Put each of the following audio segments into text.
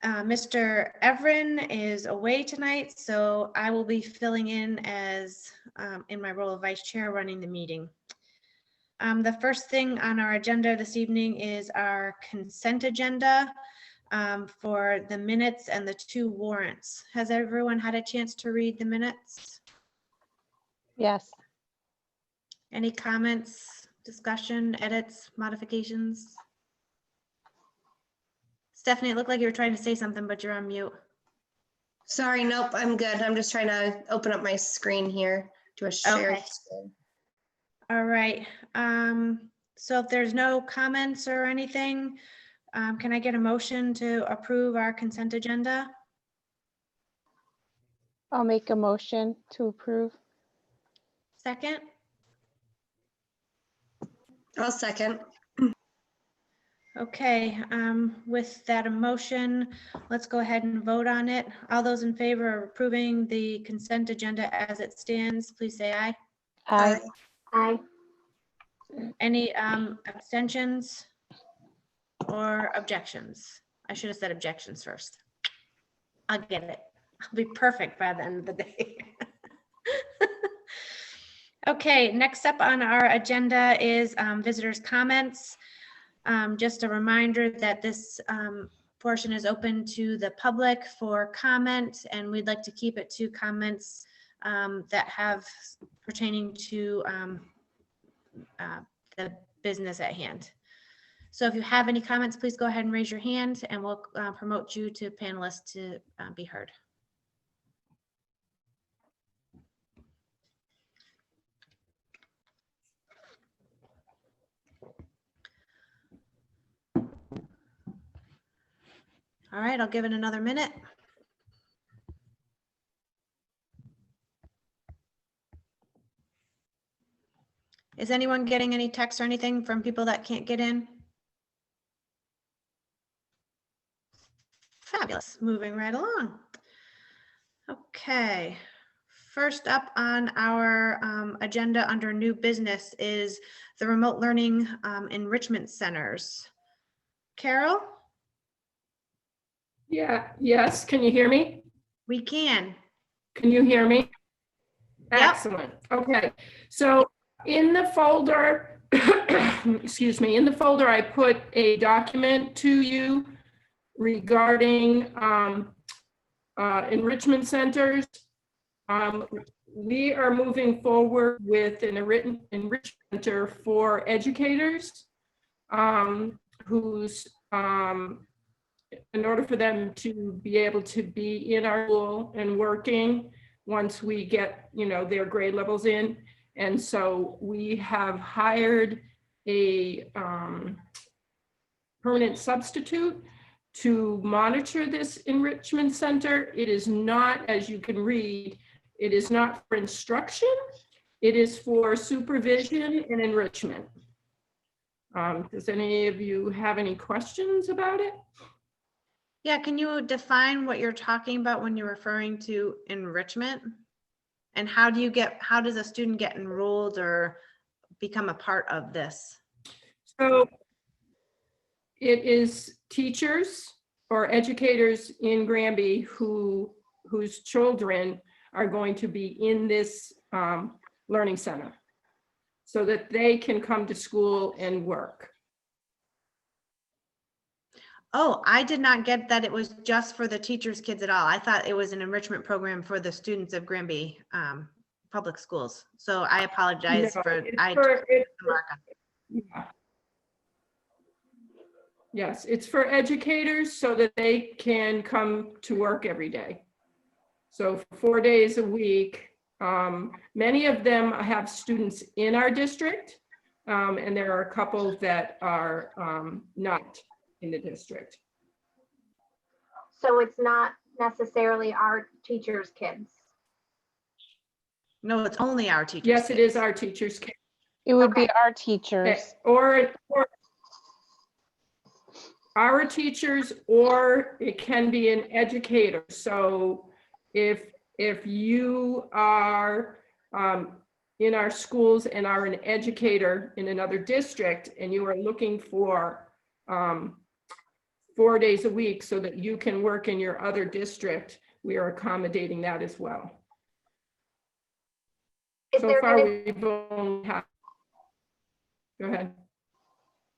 Mr. Everin is away tonight, so I will be filling in as in my role of vice chair running the meeting. The first thing on our agenda this evening is our consent agenda for the minutes and the 2 warrants. Has everyone had a chance to read the minutes? Yes. Any comments, discussion, edits, modifications? Stephanie, it looked like you were trying to say something, but you're on mute. Sorry, nope, I'm good. I'm just trying to open up my screen here to a shared Okay. screen. All right. So if there's no comments or anything, can I get a motion to approve our consent agenda? I'll make a motion to approve. Second? I'll second. Okay, with that motion, let's go ahead and vote on it. All those in favor of approving the consent agenda as it stands, please say aye. Aye. Aye. Any abstentions or objections? I should have said objections first. I'll get it. I'll be perfect by the end of the day. Okay, next up on our agenda is visitors' comments. Just a reminder that this portion is open to the public for comment, and we'd like to keep it to comments that have pertaining to the business at hand. So if you have any comments, please go ahead and raise your hand and we'll promote you to panelists to be heard. All right, I'll give it another minute. Is anyone getting any texts or anything from people that can't get in? Fabulous, moving right along. Okay, first up on our agenda under new business is the remote learning enrichment centers. Carol? Yeah, yes, can you hear me? We can. Can you hear me? Yep. Excellent, okay. So in the folder, excuse me, in the folder, I put a document to you regarding enrichment centers. We are moving forward with an enrichment center for educators who's in order for them to be able to be in our school and working once we get, their grade levels in. And so we have hired a permanent substitute to monitor this enrichment center. It is not, as you can read, it is not for instruction. It is for supervision and enrichment. Does any of you have any questions about it? Yeah, can you define what you're talking about when you're referring to enrichment? And how does a student get enrolled or become a part of this? So it is teachers or educators in Granby whose children are going to be in this learning center so that they can come to school and work. Oh, I did not get that it was just for the teachers' kids at all. I thought it was an enrichment program for the students of Granby public schools. So I apologize No, for, it's I for- took the mark on. Yeah. Yes, it's for educators so that they can come to work every day. So 4 days a week. Many of them have students in our district, and there are a couple that are not in the district. So it's not necessarily our teachers' kids. No, it's only our teachers. Yes, it is our teachers' kids. It would Okay. be our teachers. Or our teachers, or it can be an educator. So if you are in our schools and are an educator in another district and you are looking for 4 days a week so that you can work in your other district, we are accommodating that as well. Is So there far, gonna, we've only had, go ahead.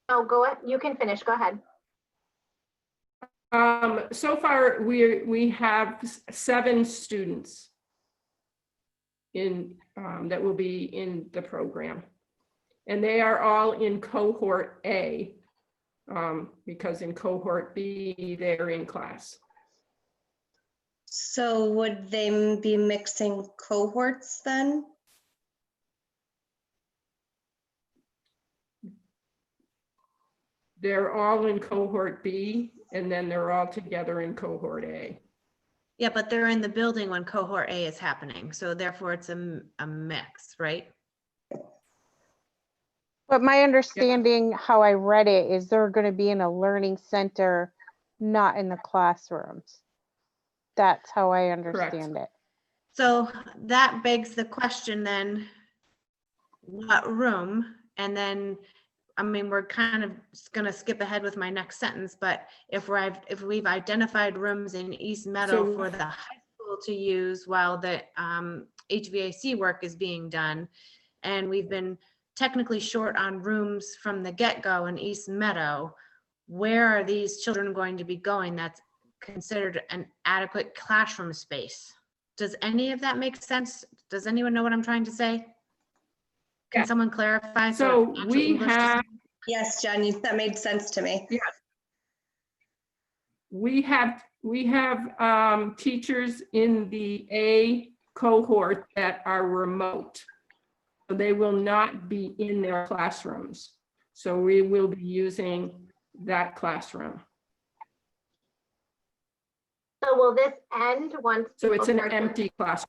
oh, go ahead, you can finish, go ahead. So far, we have 7 students in that will be in the program, and they are all in cohort A, because in cohort B they're in class. So would they be mixing cohorts then? They're all in cohort B, and then they're all together in cohort A. Yeah, but they're in the building when cohort A is happening, so therefore it's a mix, right? But my understanding, how I read it, is they're going to be in a learning center, not in the classrooms. That's how I understand it. So that begs the question then, what room? And then, I mean, we're kind of gonna skip ahead with my next sentence, but if we've identified rooms in East Meadow So- for the high school to use while the HVAC work is being done, and we've been technically short on rooms from the get-go in East Meadow, where are these children going to be going that's considered an adequate classroom space? Does any of that make sense? Does anyone know what I'm trying to say? Can Yeah. someone clarify? So actual we English doesn't- have, Yes, Jen, that made sense to me. we have teachers in the A cohort that are remote. So they will not be in their classrooms. So we will be using that classroom. So will this end once? So it's an people start to- empty classroom.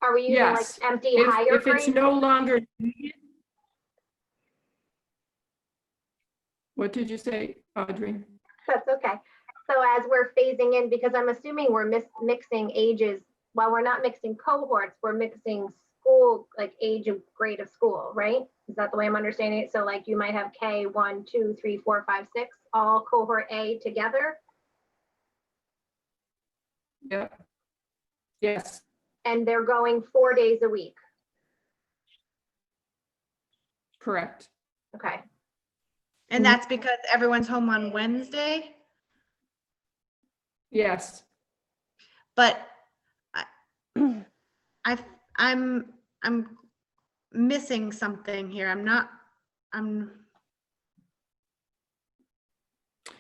Are we using like Yes. empty higher If it's grade? no longer needed. What did you say, Audrey? That's okay. So as we're phasing in, because I'm assuming we're mixing ages, while we're not mixing cohorts, we're mixing school, like age of grade of school, right? Is that the way I'm understanding it? So like you might have K 1, 2, 3, 4, 5, 6, all cohort A together, Yeah. Yes, and they're going 4 days a week. correct. Okay. And that's because everyone's home on Wednesday, Yes. but I'm missing something here.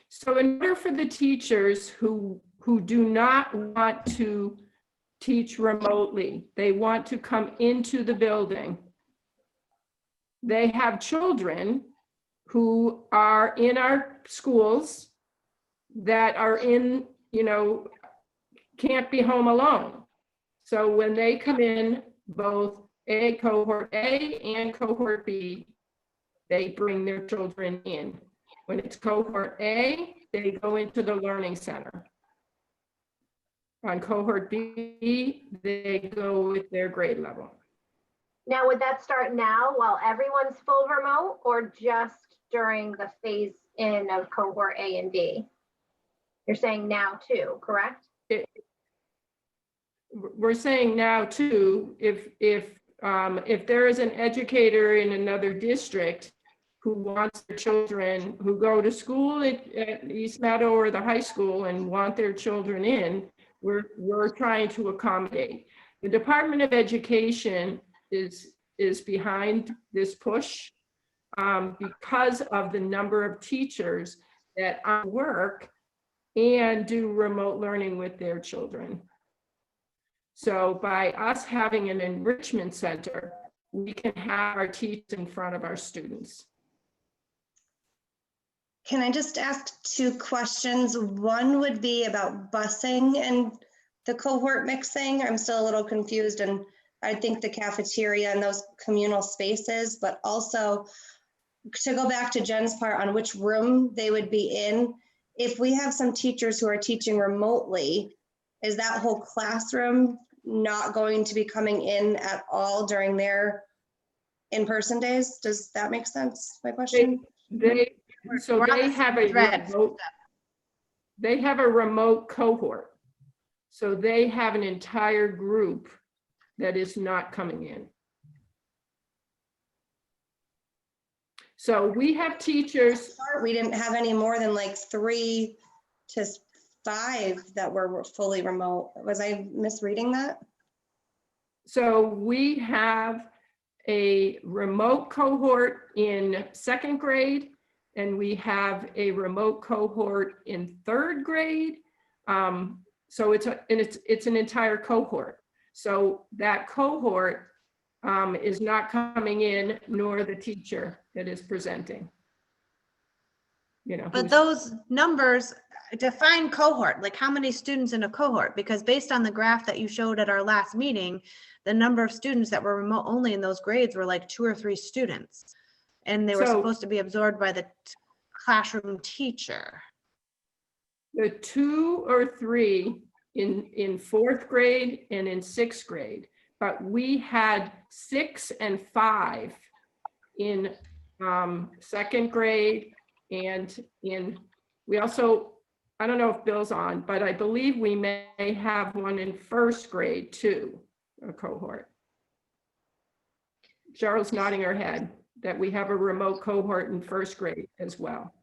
So in order for the teachers who do not want to teach remotely, they want to come into the building. They have children who are in our schools that are in, can't be home alone. So when they come in, both cohort A and cohort B, they bring their children in. When it's cohort A, they go into the learning center. On cohort B, they go with their grade level. Now, would that start now while everyone's full remote or just during the phase in of cohort A and B? You're saying now too, correct? We're saying now too, if there is an educator in another district who wants their children who go to school at East Meadow or the high school and want their children in, we're trying to accommodate. The Department of Education is behind this push because of the number of teachers that work and do remote learning with their children. So by us having an enrichment center, we can have our teachers in front of our students. Can I just ask 2 questions? One would be about busing and the cohort mixing. I'm still a little confused, and I think the cafeteria and those communal spaces, but also to go back to Jen's part on which room they would be in. If we have some teachers who are teaching remotely, is that whole classroom not going to be coming in at all during their in-person days? Does that make sense, my question? So We're on they the have same a thread. remote, they have a remote cohort. So they have an entire group that is not coming in. So we have teachers. We didn't have any more than like 3 to 5 that were fully remote. Was I misreading that? So we have a remote cohort in 2nd grade, and we have a remote cohort in 3rd grade. So it's an entire cohort. So that cohort is not coming in, nor the teacher that is presenting. You know, But those numbers define cohort, like how many students in a cohort, because based on the graph that you showed at our last meeting, the number of students that were remote only in those grades were like 2 or 3 students. And they were So- supposed to be absorbed by the classroom teacher. the 2 or 3 in 4th grade and in 6th grade, but we had 6 and 5 in 2nd grade, and we also, I don't know if Bill's on, but I believe we may have one in 1st grade too, a cohort. Cheryl's nodding her head that we have a remote cohort in 1st grade as well.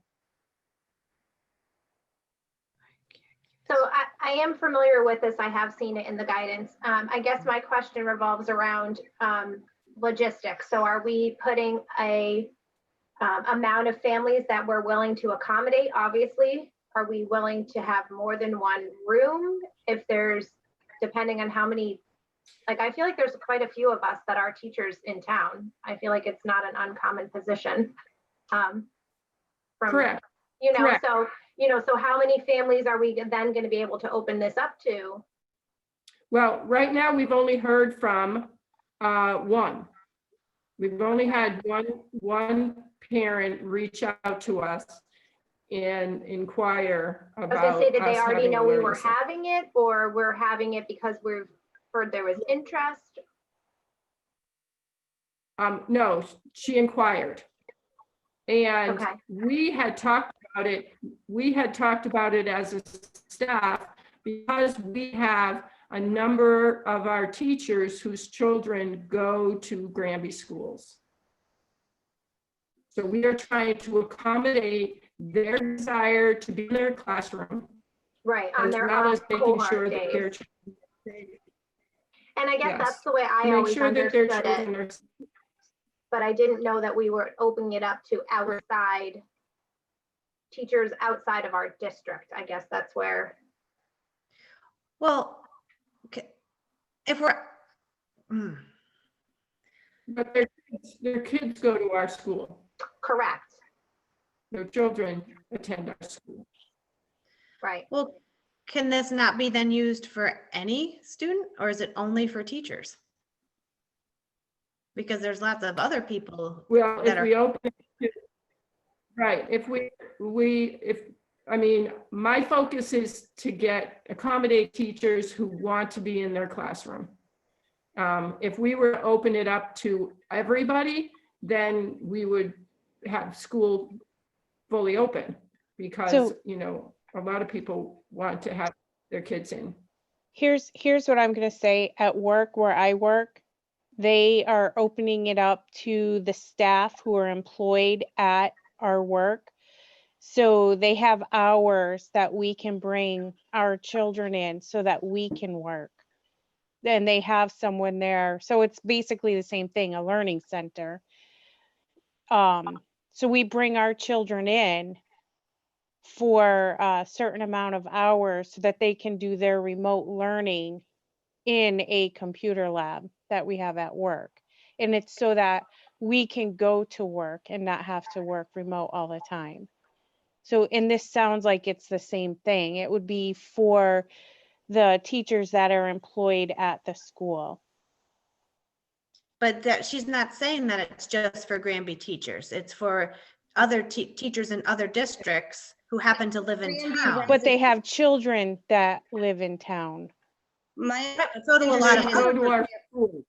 So I am familiar with this. I have seen it in the guidance. I guess my question revolves around logistics. So are we putting a amount of families that we're willing to accommodate? Obviously, are we willing to have more than one room? If there's, depending on how many, like, I feel like there's quite a few of us that are teachers in town. I feel like it's not an uncommon position. Correct. You know, Correct. so, you know, so how many families are we then going to be able to open this up to? Well, right now, we've only heard from one. We've only had one parent reach out to us and inquire I was about. gonna say, did they us already having know a we learning were center. having it, or we're having it because we've heard there was interest? No, she inquired. And Okay. we had talked about it as a staff, because we have a number of our teachers whose children go to Granby schools. So we are trying to accommodate their desire to be in their classroom, Right, on as their well as making cohort sure that their days. children, And I guess yes, that's the way I to make always sure that their understood it, children are. but I didn't know that we were opening it up to outside teachers outside of our district. I guess that's where, Well, if we're, But their kids go to our school. correct, Their children attend our school. right. well, can this not be then used for any student, or is it only for teachers? Because there's lots of other people. Well, that if we open it to, right, I mean, my focus is to accommodate teachers who want to be in their classroom. If we were to open it up to everybody, then we would have school fully open, because, So- you know, a lot of people want to have their kids in. Here's what I'm gonna say. At work where I work, they are opening it up to the staff who are employed at our work. So they have hours that we can bring our children in so that we can work. Then they have someone there. So it's basically the same thing, a learning center. So we bring our children in for a certain amount of hours so that they can do their remote learning in a computer lab that we have at work. And it's so that we can go to work and not have to work remote all the time. So, and this sounds like it's the same thing. It would be for the teachers that are employed at the school. But that she's not saying that it's just for Granby teachers. It's for other teachers in other districts who happen to live in Granby town. But they have children that live in town. My So do a lot of understanding Go other. to our school.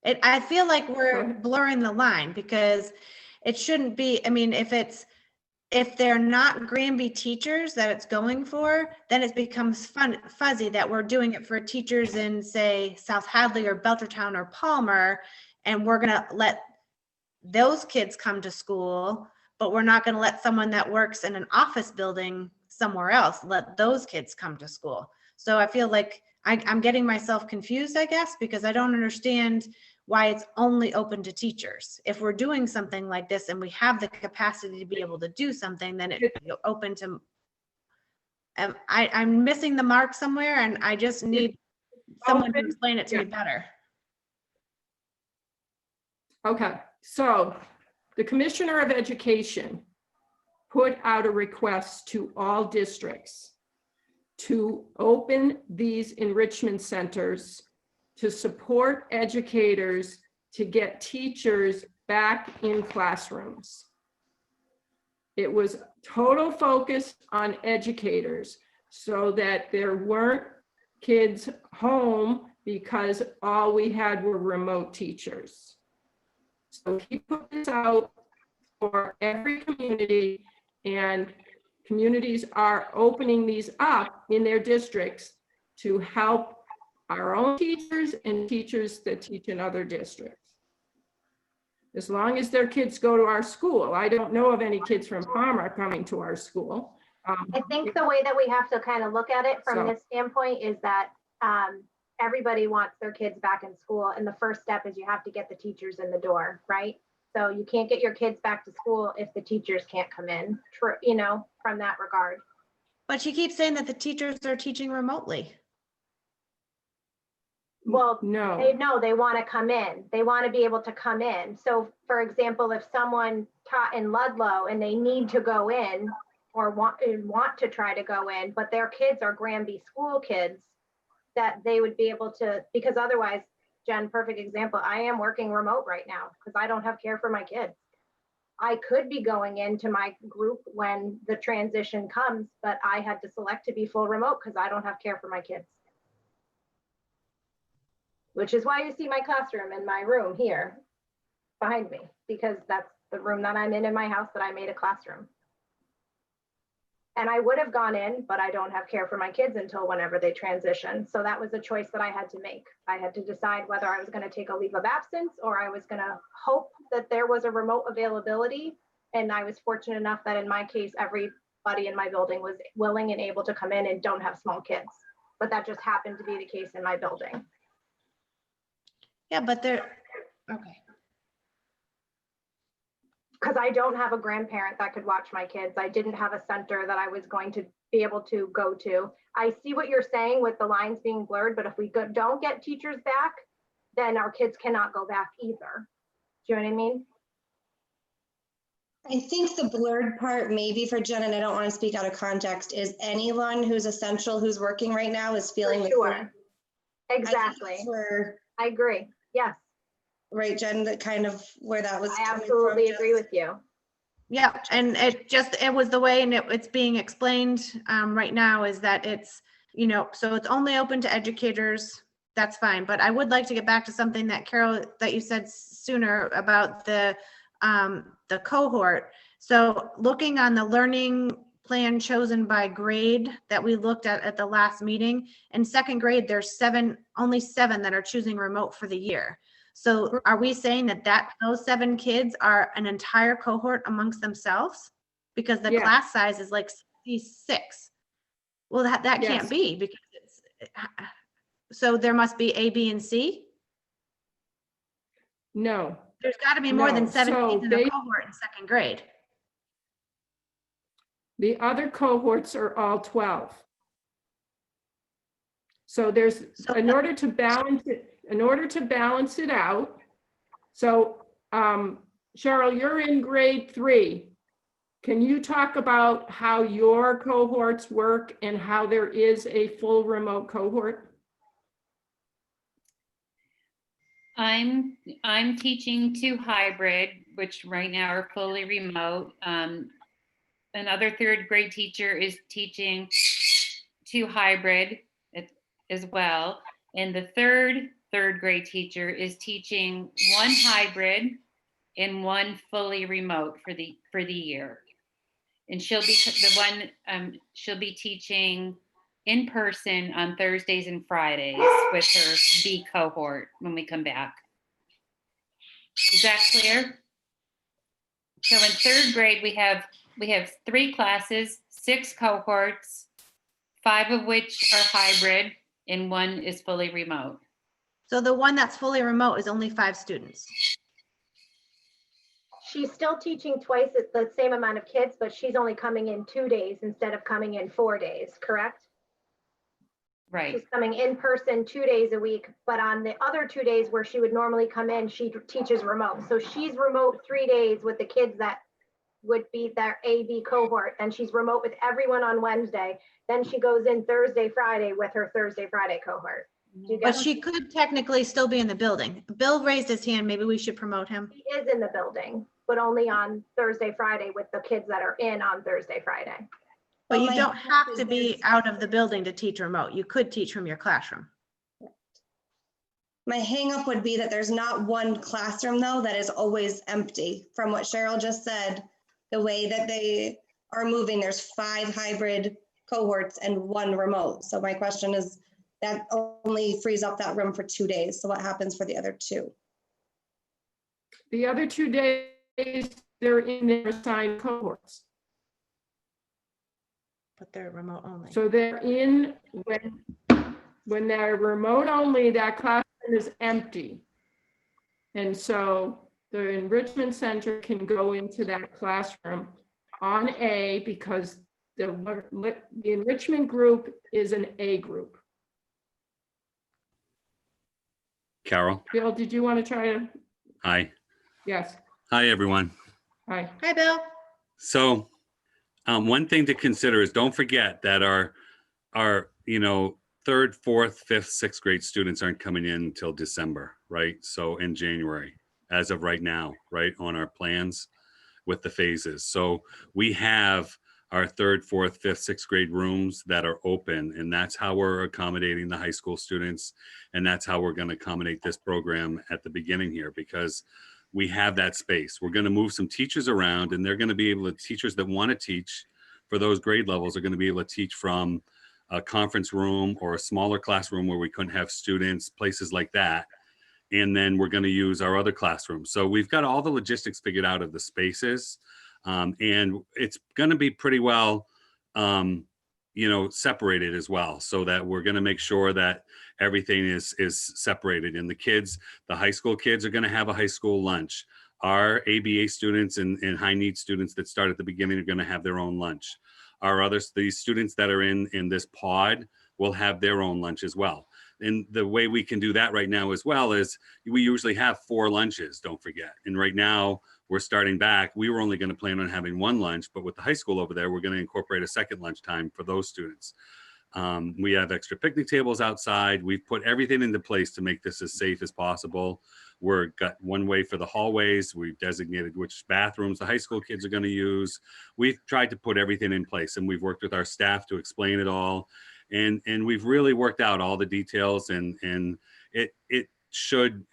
I feel like Go we're ahead. blurring the line because it shouldn't be, I mean, if they're not Granby teachers that it's going for, then it becomes fuzzy that we're doing it for teachers in, say, South Hadley or Belchertown or Palmer, and we're gonna let those kids come to school, but we're not gonna let someone that works in an office building somewhere else, let those kids come to school. So I feel like I'm getting myself confused, I guess, because I don't understand why it's only open to teachers. If we're doing something like this and we have the capacity to be able to do something, then it's open to, I'm missing the mark somewhere, and I just need someone to open, explain it to me yeah. better. Okay, so the Commissioner of Education put out a request to all districts to open these enrichment centers to support educators to get teachers back in classrooms. It was total focus on educators so that there weren't kids home because all we had were remote teachers. So he put this out for every community, and communities are opening these up in their districts to help our own teachers and teachers that teach in other districts. As long as their kids go to our school. I don't know of any kids from Palmer coming to our school. I think the way that we have to kind of look at it from this standpoint is that everybody wants their kids back in school. And the first step is you have to get the teachers in the door, right? So you can't get your kids back to school if the teachers can't come in, you know, from that regard. But she keeps saying that the teachers are teaching remotely. Well, no, they want to come in. They want to be able to come in. So for example, if someone taught in Ludlow and they need to go in or want to try to go in, but their kids are Granby school kids, that they would be able to, because otherwise, Jen, perfect example, I am working remote right now because I don't have care for my kids. I could be going into my group when the transition comes, but I had to select to be full remote because I don't have care for my kids. Which is why you see my classroom in my room here behind me, because that's the room that I'm in my house that I made a classroom. And I would have gone in, but I don't have care for my kids until whenever they transition. So that was a choice that I had to make. I had to decide whether I was going to take a leave of absence or I was going to hope that there was a remote availability. And I was fortunate enough that in my case, everybody in my building was willing and able to come in and don't have small kids. But that just happened to be the case in my building. Yeah, but they're, okay. Because I don't have a grandparent that could watch my kids. I didn't have a center that I was going to be able to go to. I see what you're saying with the lines being blurred, but if we don't get teachers back, then our kids cannot go back either. Do you know what I mean? I think the blurred part, maybe for Jen, and I don't want to speak out of context, is anyone who's essential, who's working right now is feeling the Sure. same. Exactly. I agree. Yes. Right, Jen, that kind of where that was. I absolutely agree with you. Yeah, and it was the way, and it's being explained right now is that it's, you know, so it's only open to educators. That's fine, but I would like to get back to something that Carol, that you said sooner about the cohort. So looking on the learning plan chosen by grade that we looked at the last meeting, in second grade, there's only seven that are choosing remote for the year. So are we saying that those 7 kids are an entire cohort amongst themselves? Because the class size is like 66. Well, that can't be, because so there must be A, B, and C? no. There's got to be more than 7 So kids in a cohort in second grade. The other cohorts are all 12. So there's, in order to balance it out. So Cheryl, you're in grade 3. Can you talk about how your cohorts work and how there is a full remote cohort? I'm teaching 2 hybrid, which right now are fully remote. Another 3rd grade teacher is teaching 2 hybrid as well. And the 3rd third grade teacher is teaching one hybrid and one fully remote for the year. And she'll be she'll be teaching in person on Thursdays and Fridays with her B cohort when we come back. Is that clear? So in third grade, we have 3 classes, 6 cohorts, 5 of which are hybrid and 1 is fully remote. So the one that's fully remote is only 5 students. She's still teaching twice the same amount of kids, but she's only coming in 2 days instead of coming in 4 days, correct? Right. She's coming in person 2 days a week, but on the other 2 days where she would normally come in, she teaches remote. So she's remote 3 days with the kids that would be their AB cohort, and she's remote with everyone on Wednesday. Then she goes in Thursday, Friday with her Thursday, Friday cohort. Do you get But what- she could technically still be in the building. Bill raised his hand. Maybe we should promote him. She is in the building, but only on Thursday, Friday with the kids that are in on Thursday, Friday. But you my don't hope have is to be there's- out of the building to teach remote. You could teach from your classroom. My hangup would be that there's not one classroom though that is always empty. From what Cheryl just said, the way that they are moving, there's 5 hybrid cohorts and 1 remote. So my question is, that only frees up that room for 2 days. So what happens for the other 2? The other 2 days, they're in their assigned cohorts. But they're remote only. So they're in, when they're remote only, that classroom is empty. And so the enrichment center can go into that classroom on A because the enrichment group is an A group. Carol, Bill, did you want to try to? hi. Yes, Hi, everyone. hi. Hi, Bill. So one thing to consider is don't forget that our 3rd, 4th, 5th, 6th grade students aren't coming in until December, right? So in January, as of right now, right, on our plans with the phases. So we have our 3rd, 4th, 5th, 6th grade rooms that are open, and that's how we're accommodating the high school students. And that's how we're going to accommodate this program at the beginning here, because we have that space. We're going to move some teachers around, and they're going to be able to, teachers that want to teach for those grade levels are going to be able to teach from a conference room or a smaller classroom where we couldn't have students, places like that. And then we're going to use our other classrooms. So we've got all the logistics figured out of the spaces. And it's going to be pretty well, separated as well, so that we're going to make sure that everything is separated. And the kids, the high school kids are going to have a high school lunch. Our ABA students and high need students that start at the beginning are going to have their own lunch. These students that are in this pod will have their own lunch as well. And the way we can do that right now as well is we usually have 4 lunches, don't forget. And right now we're starting back. We were only going to plan on having 1 lunch, but with the high school over there, we're going to incorporate a second lunch time for those students. We have extra picnic tables outside. We've put everything into place to make this as safe as possible. We've got one way for the hallways. We've designated which bathrooms the high school kids are going to use. We've tried to put everything in place, and we've worked with our staff to explain it all. And we've really worked out all the details, and it should,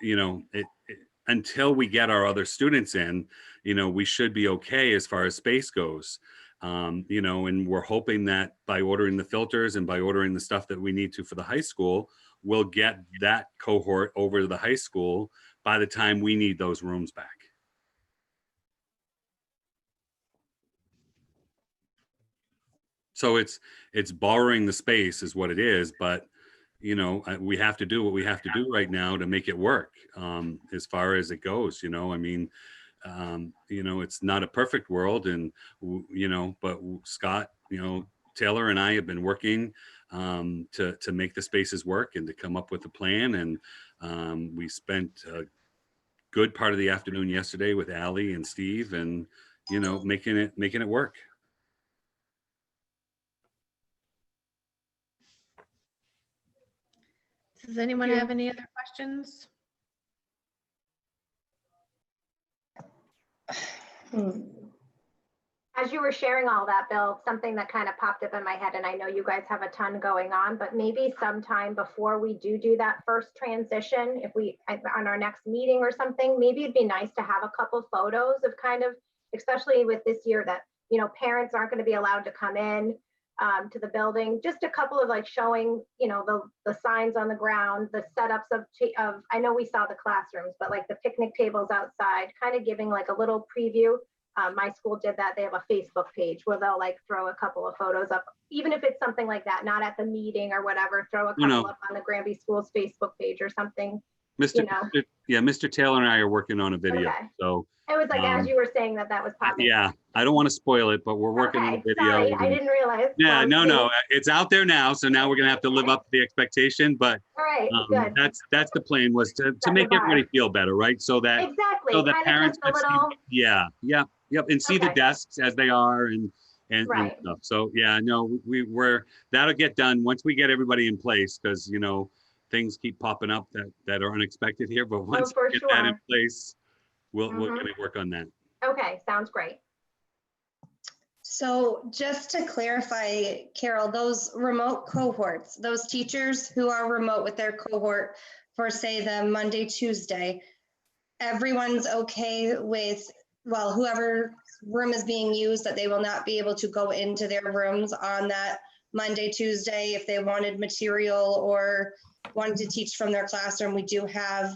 until we get our other students in, we should be okay as far as space goes. And we're hoping that by ordering the filters and by ordering the stuff that we need to for the high school, we'll get that cohort over to the high school by the time we need those rooms back. So it's borrowing the space is what it is, but we have to do what we have to do right now to make it work as far as it goes. It's not a perfect world, and but Scott, Taylor and I have been working to make the spaces work and to come up with a plan. And we spent a good part of the afternoon yesterday with Allie and Steve, and making it work. Does anyone Yeah. have any other questions? Hmm. As as you were sharing all that, Bill, something that kind of popped up in my head, and I know you guys have a ton going on, but maybe sometime before we do that first transition, if we, on our next meeting or something, maybe it'd be nice to have a couple photos of kind of, especially with this year that, you know, parents aren't going to be allowed to come in to the building, just a couple of like showing, you know, the signs on the ground, the setups of, I know we saw the classrooms, but like the picnic tables outside, kind of giving like a little preview. My school did that. They have a Facebook page where they'll like throw a couple of photos up, even if it's something like that, not at the meeting or whatever, throw a couple up on the Granby Schools Facebook page or something. Mr. Taylor and I are working on a video. Okay. So it was like, as you were saying that was popping. Yeah, I don't want to spoil it, but we're working on a video. Sorry, I didn't realize. Yeah, no, it's out there now. So now we're gonna have to live up to the expectation, but all right, good. That's the plan, was to make everybody feel better, right? So that exactly. so that parents a little... Yep, and see the desks as they are and right. stuff. So yeah, no, we're that'll get done once we get everybody in place, because you know things keep popping up that are unexpected here. But once we get that in place, we're gonna work on that. Okay, sounds great. So just to clarify, Carol, those remote cohorts, those teachers who are remote with their cohort for say the Monday, Tuesday, everyone's okay with, well, whoever room is being used, that they will not be able to go into their rooms on that Monday, Tuesday, if they wanted material or wanted to teach from their classroom. We do have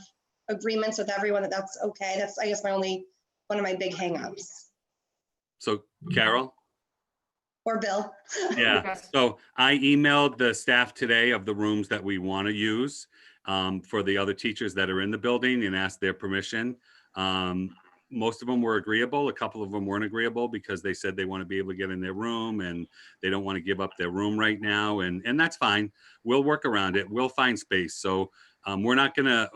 agreements with everyone that's okay. That's, I guess, one of my big hangups. So Carol? Or Bill? Yeah, so I emailed the staff today of the rooms that we want to use for the other teachers that are in the building and asked their permission. Most of them were agreeable. A couple of them weren't agreeable because they said they want to be able to get in their room and they don't want to give up their room right now. And that's fine. We'll work around it. We'll find space. So we're not gonna,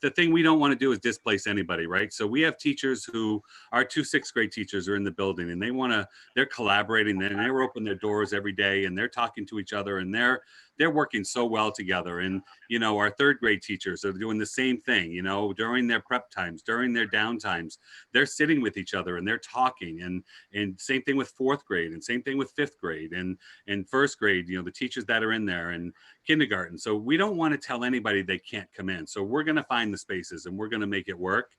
the thing we don't want to do is displace anybody, right? So we have teachers who, our 2 6th grade teachers are in the building and they're collaborating and they're opening their doors every day and they're talking to each other and they're working so well together. And, you know, our 3rd grade teachers are doing the same thing, you know, during their prep times, during their down times, they're sitting with each other and they're talking, and same thing with 4th grade and same thing with 5th grade and 1st grade, you know, the teachers that are in there and kindergarten. So we don't want to tell anybody they can't come in. So we're going to find the spaces and we're going to make it work.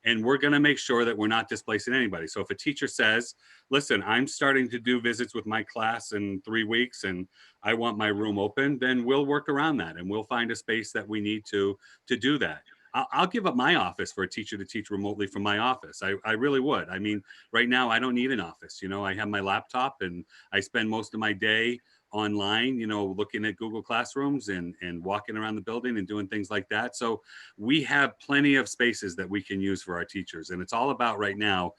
And we're going to make sure that we're not displacing anybody. So if a teacher says, listen, I'm starting to do visits with my class in 3 weeks and I want my room open, then we'll work around that and we'll find a space that we need to do that. I'll give up my office for a teacher to teach remotely from my office. I really would. I mean, right now I don't need an office. You know, I have my laptop and I spend most of my day online, you know, looking at Google Classrooms and walking around the building and doing things like that. So we have plenty of spaces that we can use for our teachers. And it's all about right now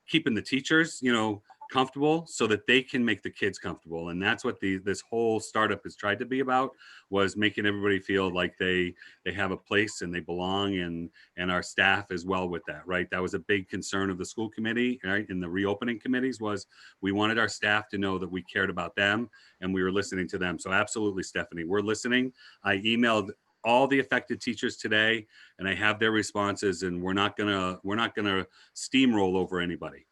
keeping the teachers, you know, comfortable so that they can make the kids comfortable. And that's what this whole startup has tried to be about, was making everybody feel like they have a place and they belong, and our staff as well with that, right? That was a big concern of the school committee, right? In the reopening committees, was we wanted our staff to know that we cared about them and we were listening to them. So absolutely, Stephanie, we're listening. I emailed all the affected teachers today and I have their responses, and we're not gonna steamroll over anybody.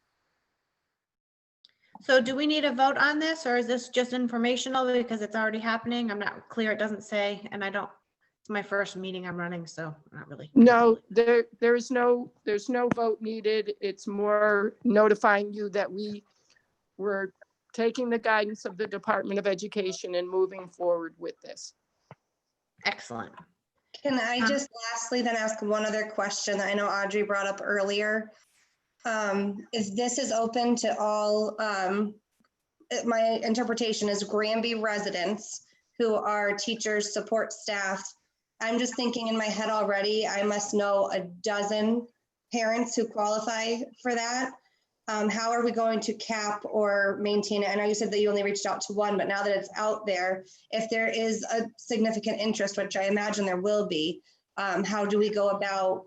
So do we need a vote on this, or is this just informational because it's already happening? I'm not clear. It doesn't say, and it's my first meeting I'm running, so not really. No, there's no vote needed. It's more notifying you that we were taking the guidance of the Department of Education and moving forward with this. Excellent. Can I just lastly then ask one other question that I know Audrey brought up earlier? If this is open to all, my interpretation is Granby residents who are teachers, support staff. I'm just thinking in my head already, I must know a dozen parents who qualify for that. How are we going to cap or maintain it? I know you said that you only reached out to one, but now that it's out there, if there is a significant interest, which I imagine there will be, how do we go about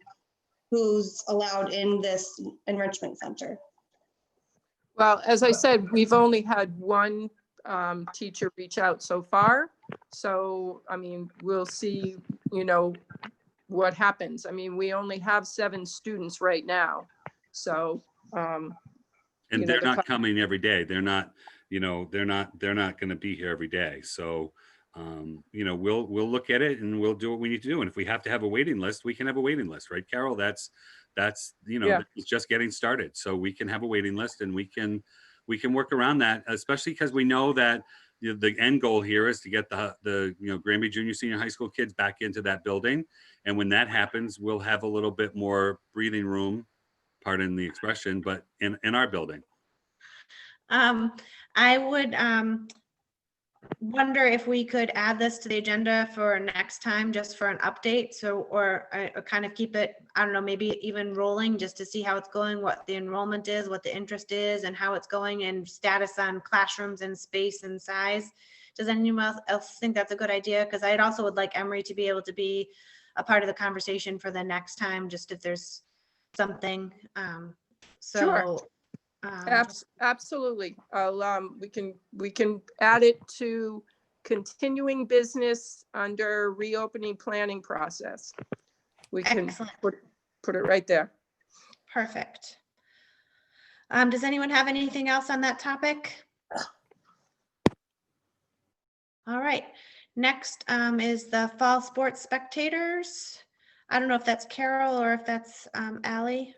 who's allowed in this enrichment center? Well, as I said, we've only had one teacher reach out so far. So, I mean, we'll see, you know, what happens. I mean, we only have 7 students right now. So And you know, they're the not coming every day. They're not, you know, they're not going to be here every day. So, you know, we'll look at it and we'll do what we need to do. And if we have to have a waiting list, we can have a waiting list, right, Carol? That's, you know, Yeah. it's just getting started. So we can have a waiting list and we can work around that, especially because we know that the end goal here is to get the you know, Granby Junior Senior High School kids back into that building. And when that happens, we'll have a little bit more breathing room, pardon the expression, but in our building. I would wonder if we could add this to the agenda for next time, just for an update. So, or kind of keep it, I don't know, maybe even rolling just to see how it's going, what the enrollment is, what the interest is, and how it's going, and status on classrooms and space and size. Does anyone else think that's a good idea? Because I'd also would like Emery to be able to be a part of the conversation for the next time, just if there's something. Sure. Absolutely. We can add it to continuing business under reopening planning process. We can put it right there. Perfect. Does anyone have anything else on that topic? All right. Next is the fall sports spectators. I don't know if that's Carol or if that's Allie.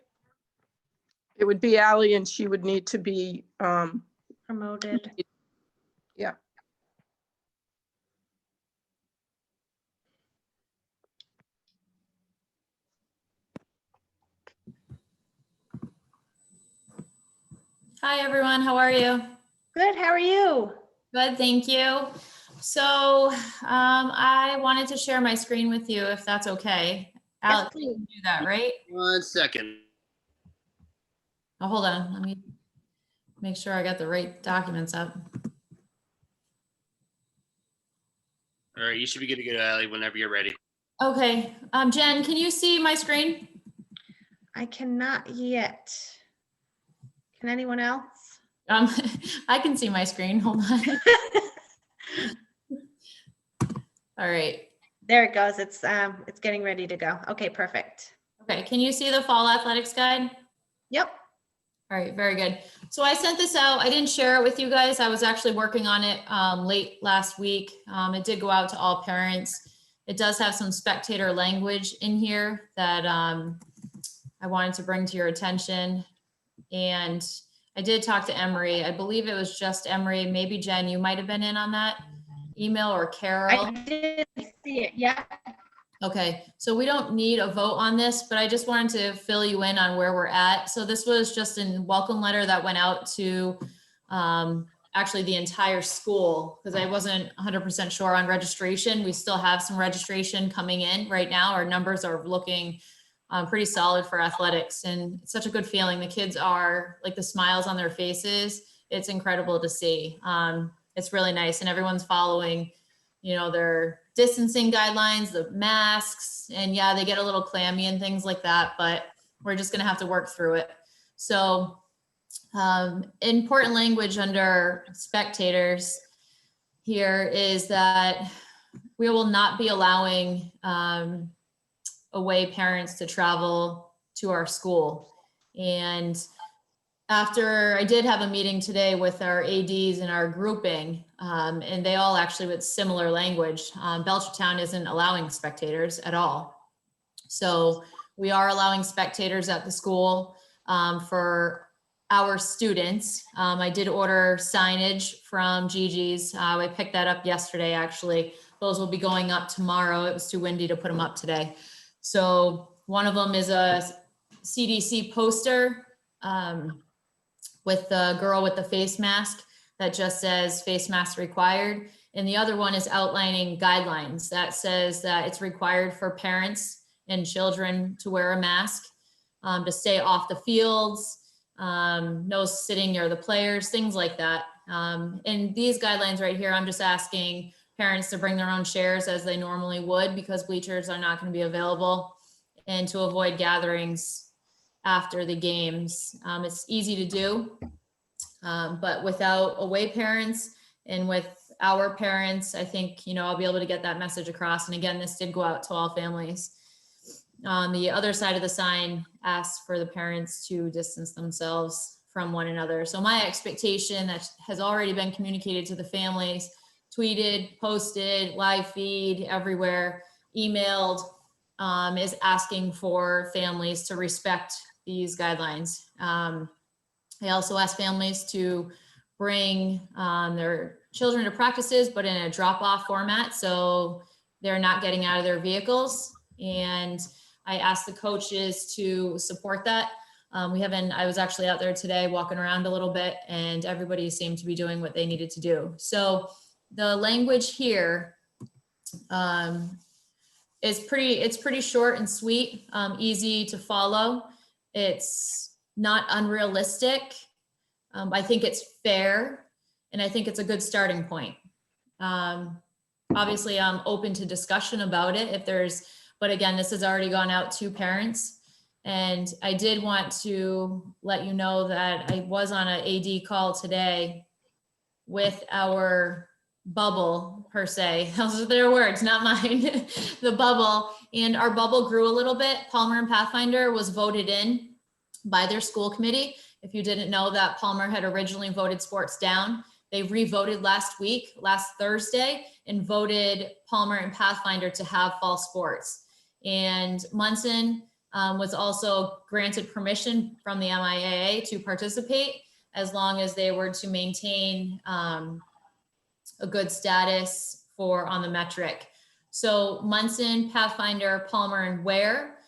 It would be Allie, and she would need to be Promoted. Yeah. Hi, everyone. How are you? Good. How are you? Good, thank you. So I wanted to share my screen with you, if that's okay. Alex, you can do that, right? 1 second. Oh, hold on. Let me make sure I got the right documents up. All right, you should be good to go, Allie, whenever you're ready. Okay. Jen, can you see my screen? I cannot yet. Can anyone else? I can see my screen. Hold on. All right. There it goes. It's getting ready to go. Okay, perfect. Okay. Can you see the fall athletics guide? Yep. All right, very good. So I sent this out. I didn't share it with you guys. I was actually working on it late last week. It did go out to all parents. It does have some spectator language in here that I wanted to bring to your attention. And I did talk to Emery. I believe it was just Emery. Maybe Jen, you might have been in on that email, or Carol. I did see it. Yeah. Okay, so we don't need a vote on this, but I just wanted to fill you in on where we're at. So this was just a welcome letter that went out to actually the entire school, because I wasn't 100% sure on registration. We still have some registration coming in right now. Our numbers are looking pretty solid for athletics, and it's such a good feeling. The kids are, like, the smiles on their faces. It's incredible to see. It's really nice, and everyone's following, you know, their distancing guidelines, the masks, and yeah, they get a little clammy and things like that, but we're just gonna have to work through it. So important language under spectators here is that we will not be allowing away parents to travel to our school. And after I did have a meeting today with our ADs and our grouping, and they all actually with similar language. Belchertown isn't allowing spectators at all. So we are allowing spectators at the school for our students. I did order signage from Gigi's. I picked that up yesterday, actually. Those will be going up tomorrow. It was too windy to put them up today. So one of them is a CDC poster with the girl with the face mask that just says face mask required. And the other one is outlining guidelines that says that it's required for parents and children to wear a mask, to stay off the fields, no sitting near the players, things like that. And these guidelines right here, I'm just asking parents to bring their own chairs as they normally would, because bleachers are not going to be available, and to avoid gatherings after the games. It's easy to do, but without away parents and with our parents, I think, you know, I'll be able to get that message across. And again, this did go out to all families. On the other side of the sign asks for the parents to distance themselves from one another. So my expectation that has already been communicated to the families, tweeted, posted, live feed, everywhere, emailed, is asking for families to respect these guidelines. I also ask families to bring their children to practices, but in a drop-off format, so they're not getting out of their vehicles. And I asked the coaches to support that. I was actually out there today walking around a little bit, and everybody seemed to be doing what they needed to do. So the language here is pretty short and sweet, easy to follow. It's not unrealistic. I think it's fair, and I think it's a good starting point. Obviously, I'm open to discussion about it but again, this has already gone out to parents. And I did want to let you know that I was on an AD call today with our bubble, per se. Those are their words, not mine. The bubble. And our bubble grew a little bit. Palmer and Pathfinder was voted in by their school committee. If you didn't know that, Palmer had originally voted sports down. They re-voted last Thursday, and voted Palmer and Pathfinder to have fall sports. And Munson was also granted permission from the MIAA to participate, as long as they were to maintain a good status on the metric. So Munson, Pathfinder, Palmer, and Ware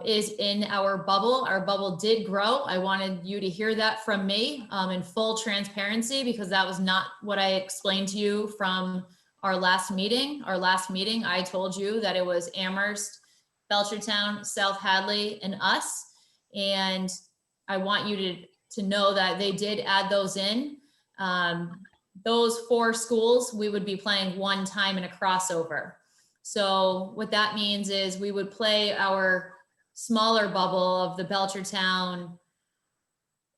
is in our bubble. Our bubble did grow. I wanted you to hear that from me in full transparency, because that was not what I explained to you from our last meeting. I told you that it was Amherst, Belchertown, South Hadley, and us. And I want you to know that they did add those in. Those 4 schools, we would be playing one time in a crossover. So what that means is we would play our smaller bubble of the Belchertown,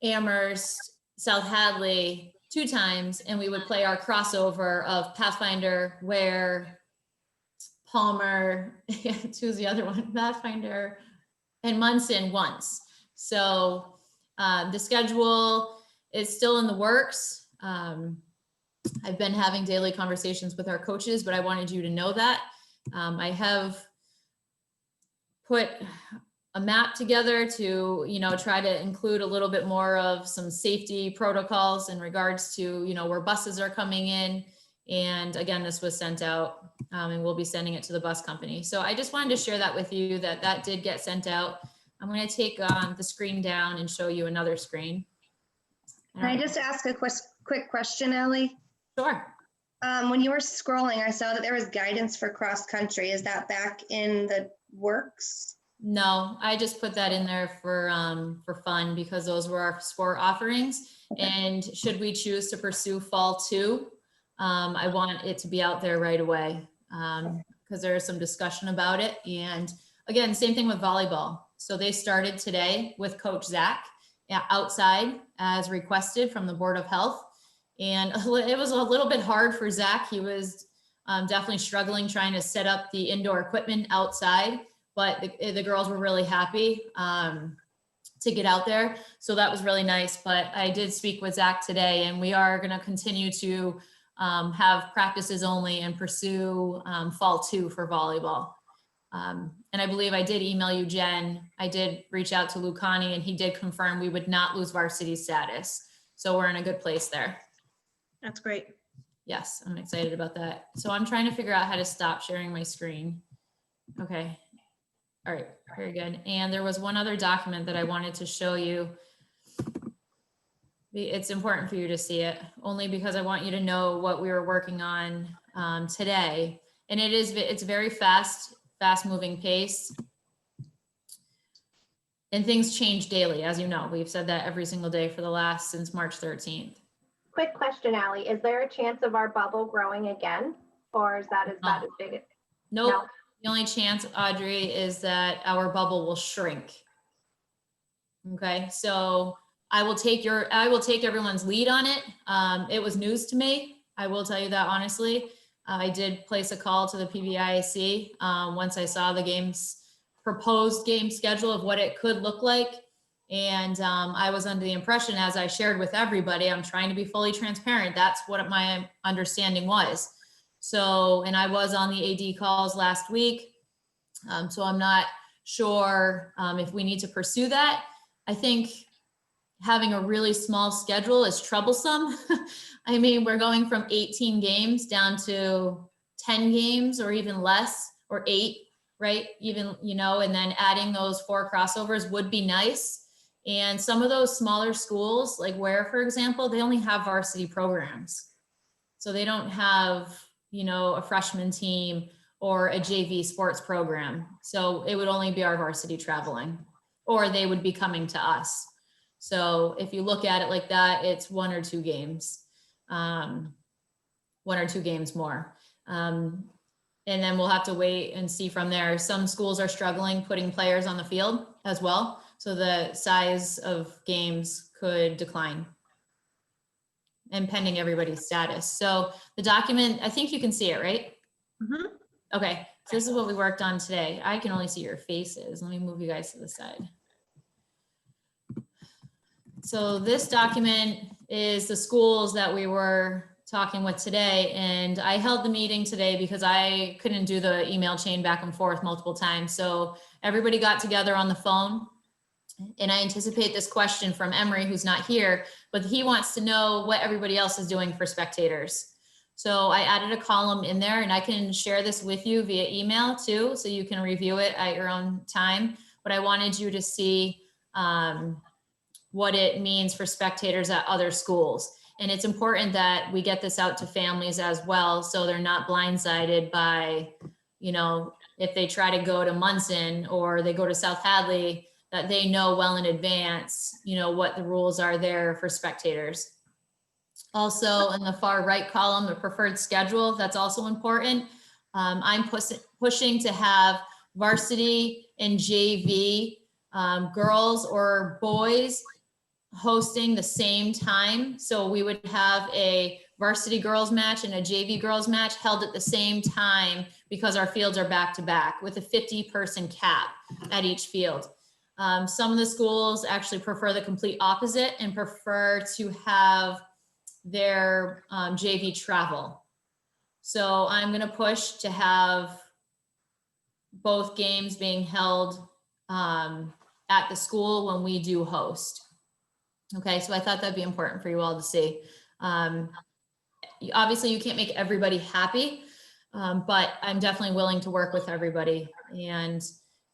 Amherst, South Hadley 2 times, and we would play our crossover of Pathfinder, Ware, Palmer, who's the other one? Pathfinder, and Munson once. So the schedule is still in the works. I've been having daily conversations with our coaches, but I wanted you to know that. I have put a map together to, try to include a little bit more of some safety protocols in regards to, where buses are coming in. And again, this was sent out, and we'll be sending it to the bus company. So I just wanted to share that with you, that did get sent out. I'm going to take the screen down and show you another screen. Can I just ask a quick question, Ellie? Sure. When you were scrolling, I saw that there was guidance for cross country. Is that back in the works? No, I just put that in there for fun, because those were our sport offerings. Okay. And should we choose to pursue fall 2, I want it to be out there right away, because there is some discussion about it. And again, same thing with volleyball. So they started today with Coach Zach outside as requested from the Board of Health. And it was a little bit hard for Zach. He was definitely struggling trying to set up the indoor equipment outside, but the girls were really happy to get out there. So that was really nice. But I did speak with Zach today, and we are going to continue to have practices only and pursue fall 2 for volleyball. And I believe I did email you, Jen. I did reach out to Lucani, and he did confirm we would not lose varsity status. So we're in a good place there. That's great. Yes, I'm excited about that. So I'm trying to figure out how to stop sharing my screen. Okay. All right, very good. And there was one other document that I wanted to show you. It's important for you to see it, only because I want you to know what we were working on today. And it's very fast moving pace. And things change daily, as you know. We've said that every single day since March 13th. Quick question, Allie. Is there a chance of our bubble growing again? Or is that as big? Nope. No. The only chance, Audrey, is that our bubble will shrink. Okay, so I will take everyone's lead on it. It was news to me. I will tell you that honestly. I did place a call to the PBIAC once I saw the proposed game schedule of what it could look like. And I was under the impression, as I shared with everybody, I'm trying to be fully transparent. That's what my understanding was. So, and I was on the AD calls last week. So I'm not sure if we need to pursue that. I think having a really small schedule is troublesome. I mean, we're going from 18 games down to 10 games or even less, or 8, right? Even, you know, and then adding those 4 crossovers would be nice. And some of those smaller schools, like Ware, for example, they only have varsity programs. So they don't have, you know, a freshman team or a JV sports program. So it would only be our varsity traveling, or they would be coming to us. So if you look at it like that, it's 1 or 2 games, 1 or 2 games more. And then we'll have to wait and see from there. Some schools are struggling putting players on the field as well. So the size of games could decline, and pending everybody's status. So the document, I think you can see it, right? Mhm. Okay, so this is what we worked on today. I can only see your faces. Let me move you guys to the side. So this document is the schools that we were talking with today, and I held the meeting today because I couldn't do the email chain back and forth multiple times. So everybody got together on the phone, and I anticipate this question from Emery, who's not here, but he wants to know what everybody else is doing for spectators. So I added a column in there, and I can share this with you via email too, so you can review it at your own time. But I wanted you to see what it means for spectators at other schools. And it's important that we get this out to families as well, so they're not blindsided by, you know, if they try to go to Munson or they go to South Hadley, that they know well in advance, you know, what the rules are there for spectators. Also, in the far right column, the preferred schedule, that's also important. I'm pushing to have varsity and JV girls or boys hosting the same time. So we would have a varsity girls match and a JV girls match held at the same time, because our fields are back to back with a 50-person cap at each field. Some of the schools actually prefer the complete opposite and prefer to have their JV travel. So I'm going to push to have both games being held at the school when we do host. Okay, so I thought that'd be important for you all to see. Obviously, you can't make everybody happy, but I'm definitely willing to work with everybody and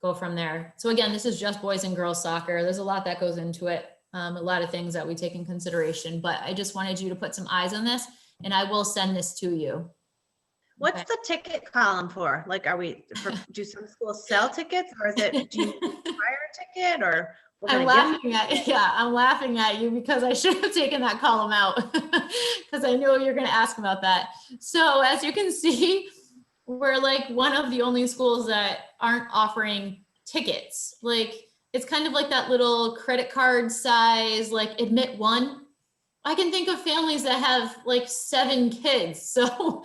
go from there. So again, this is just boys and girls soccer. There's a lot that goes into it, a lot of things that we take in consideration, but I just wanted you to put some eyes on this, and I will send this to you. What's the ticket column for? Like, do some schools sell tickets, or is it, do you require a ticket, or? I'm laughing at you because I should have taken that column out because I knew you're going to ask about that. So as you can see, we're like one of the only schools that aren't offering tickets. Like, it's kind of like that little credit card size, like admit 1. I can think of families that have like 7 kids. So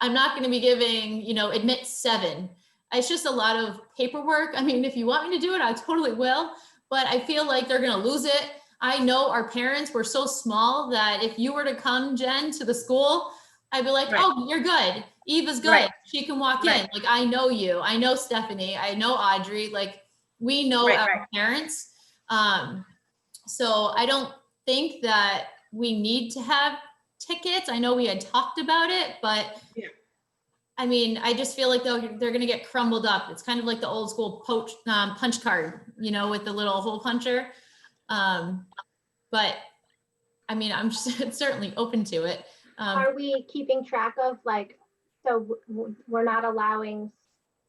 I'm not going to be giving, you know, admit 7. It's just a lot of paperwork. I mean, if you want me to do it, I totally will. But I feel like they're going to lose it. I know our parents were so small that if you were to come, Jen, to the school, I'd be like, oh, you're good. Eva's good. She can walk in. Like, I know you. I know Stephanie. I know Audrey. Like, we know our parents. So I don't think that we need to have tickets. I know we had talked about it, but I mean, I just feel like they're going to get crumbled up. It's kind of like the old school punch card, you know, with the little hole puncher. But I mean, I'm certainly open to it. Are we keeping track of, like, so we're not allowing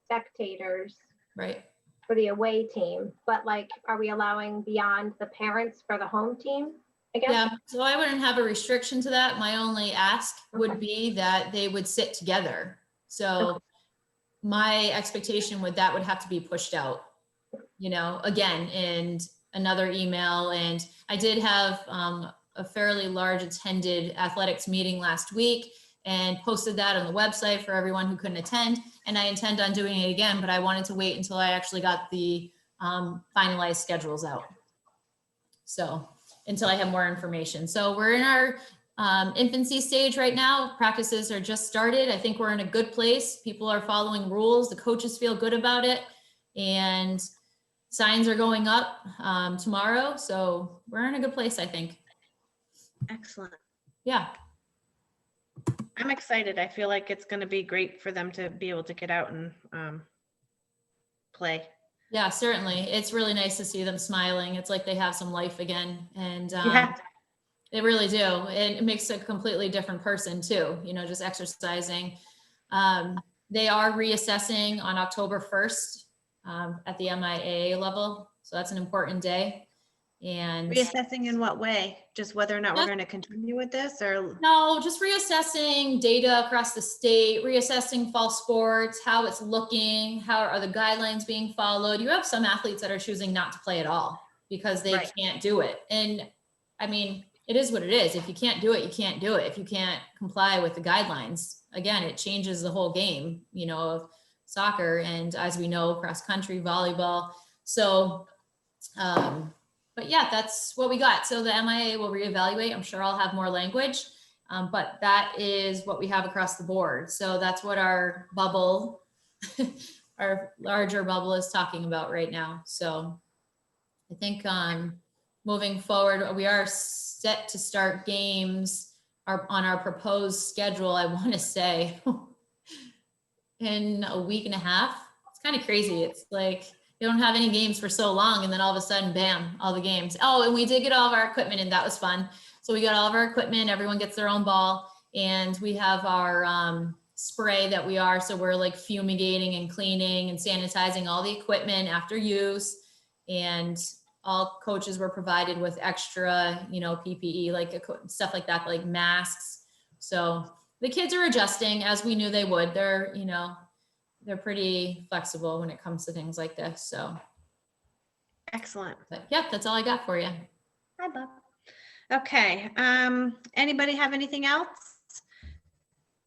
spectators for the away team, but like, are we allowing beyond the parents for the home team? I guess? Yeah, so I wouldn't have a restriction to that. My only ask would be that they would sit together. So my expectation would have to be pushed out, you know, again, and another email. And I did have a fairly large attended athletics meeting last week and posted that on the website for everyone who couldn't attend. And I intend on doing it again, but I wanted to wait until I actually got the finalized schedules out. So until I have more information. So we're in our infancy stage right now. Practices are just started. I think we're in a good place. People are following rules. The coaches feel good about it. And signs are going up tomorrow. So we're in a good place, I think. Excellent. Yeah. I'm excited. I feel like it's going to be great for them to be able to get out and play. Yeah, certainly. It's really nice to see them smiling. It's like they have some life again. And Yeah. they really do. And it makes a completely different person too, you know, just exercising. They are reassessing on October 1st at the MIA level. So that's an important day. And Reassessing in what way? Just whether or not we're going to continue with this, or? no, just reassessing data across the state, reassessing fall sports, how it's looking, how are the guidelines being followed. You have some athletes that are choosing not to play at all because they Right. can't do it. And I mean, it is what it is. If you can't do it, you can't do it. If you can't comply with the guidelines, again, it changes the whole game, you know, of soccer and, as we know, cross country, volleyball. So, but yeah, that's what we got. So the MIA will reevaluate. I'm sure I'll have more language, but that is what we have across the board. So that's what our bubble, our larger bubble is talking about right now. So I think moving forward, we are set to start games on our proposed schedule, I want to say, in a week and a half. It's kind of crazy. It's like, you don't have any games for so long, and then all of a sudden, bam, all the games. Oh, and we did get all of our equipment, and that was fun. So we got all of our equipment, everyone gets their own ball, and we have our spray that we are, so we're like fumigating and cleaning and sanitizing all the equipment after use. And all coaches were provided with extra, you know, PPE, like stuff like that, like masks. So the kids are adjusting as we knew they would. They're, you know, they're pretty flexible when it comes to things like this. So Excellent. but yeah, that's all I got for you. Hi, Bob. Okay. Anybody have anything else?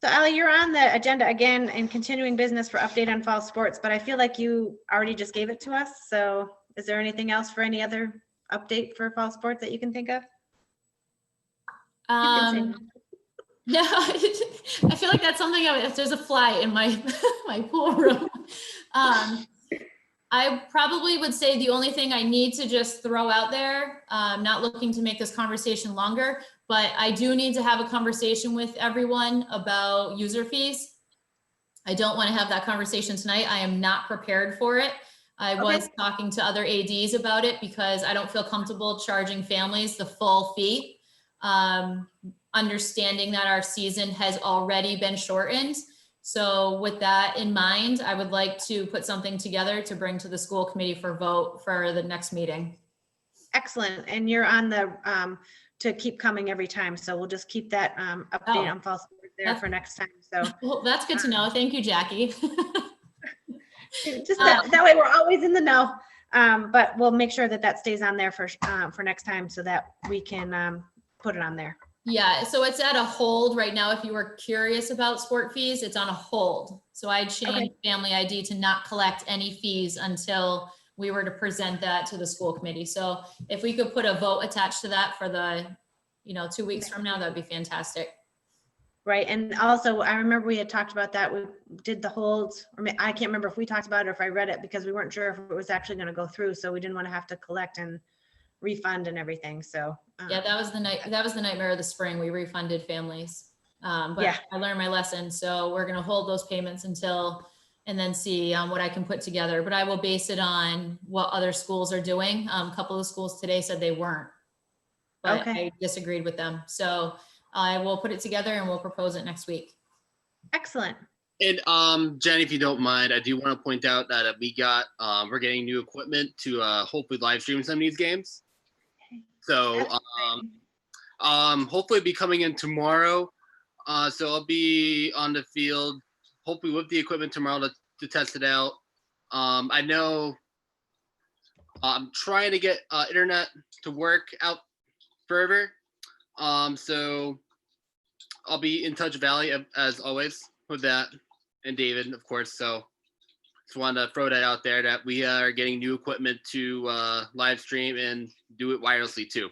So Ellie, you're on the agenda again and continuing business for update on fall sports, but I feel like you already just gave it to us. So is there anything else for any other update for fall sports that you can think of? You can say no. No, I feel like that's something if there's a fly in my my pool room. I probably would say the only thing I need to just throw out there, not looking to make this conversation longer, but I do need to have a conversation with everyone about user fees. I don't want to have that conversation tonight. I am not prepared for it. I was talking to other ADs about it because I don't feel comfortable charging families the full fee. Understanding that our season has already been shortened. So with that in mind, I would like to put something together to bring to the school committee for vote for the next meeting. Excellent. And you're on the, to keep coming every time. So we'll just keep that update on fall sports there for next time. So well, that's good to know. Thank you, Jackie. just that way we're always in the know. But we'll make sure that that stays on there for next time so that we can put it on there. Yeah, so it's at a hold right now. If you were curious about sport fees, it's on a hold. So I changed Family ID to not collect any fees until we were to present that to the school committee. So if we could put a vote attached to that for the, 2 weeks from now, that'd be fantastic. Right. And also, I remember we had talked about that. We did the holds. I can't remember if we talked about it or if I read it because we weren't sure if it was actually going to go through. So we didn't want to have to collect and refund and everything. So yeah, that was the nightmare of the spring. We refunded families. But yeah. I learned my lesson. So we're going to hold those payments and then see what I can put together. But I will base it on what other schools are doing. A couple of schools today said they weren't, but I disagreed with them. So I will put it together and we'll propose it next week. Excellent. And Jen, if you don't mind, I do want to point out that we're getting new equipment to hopefully live stream some of these games. So hopefully it'll be coming in tomorrow. So I'll be on the field, hopefully with the equipment tomorrow to test it out. I know I'm trying to get internet to work out further. So I'll be in touch, Valley, as always, with that, and David, of course. So just wanted to throw that out there that we are getting new equipment to live stream and do it wirelessly too.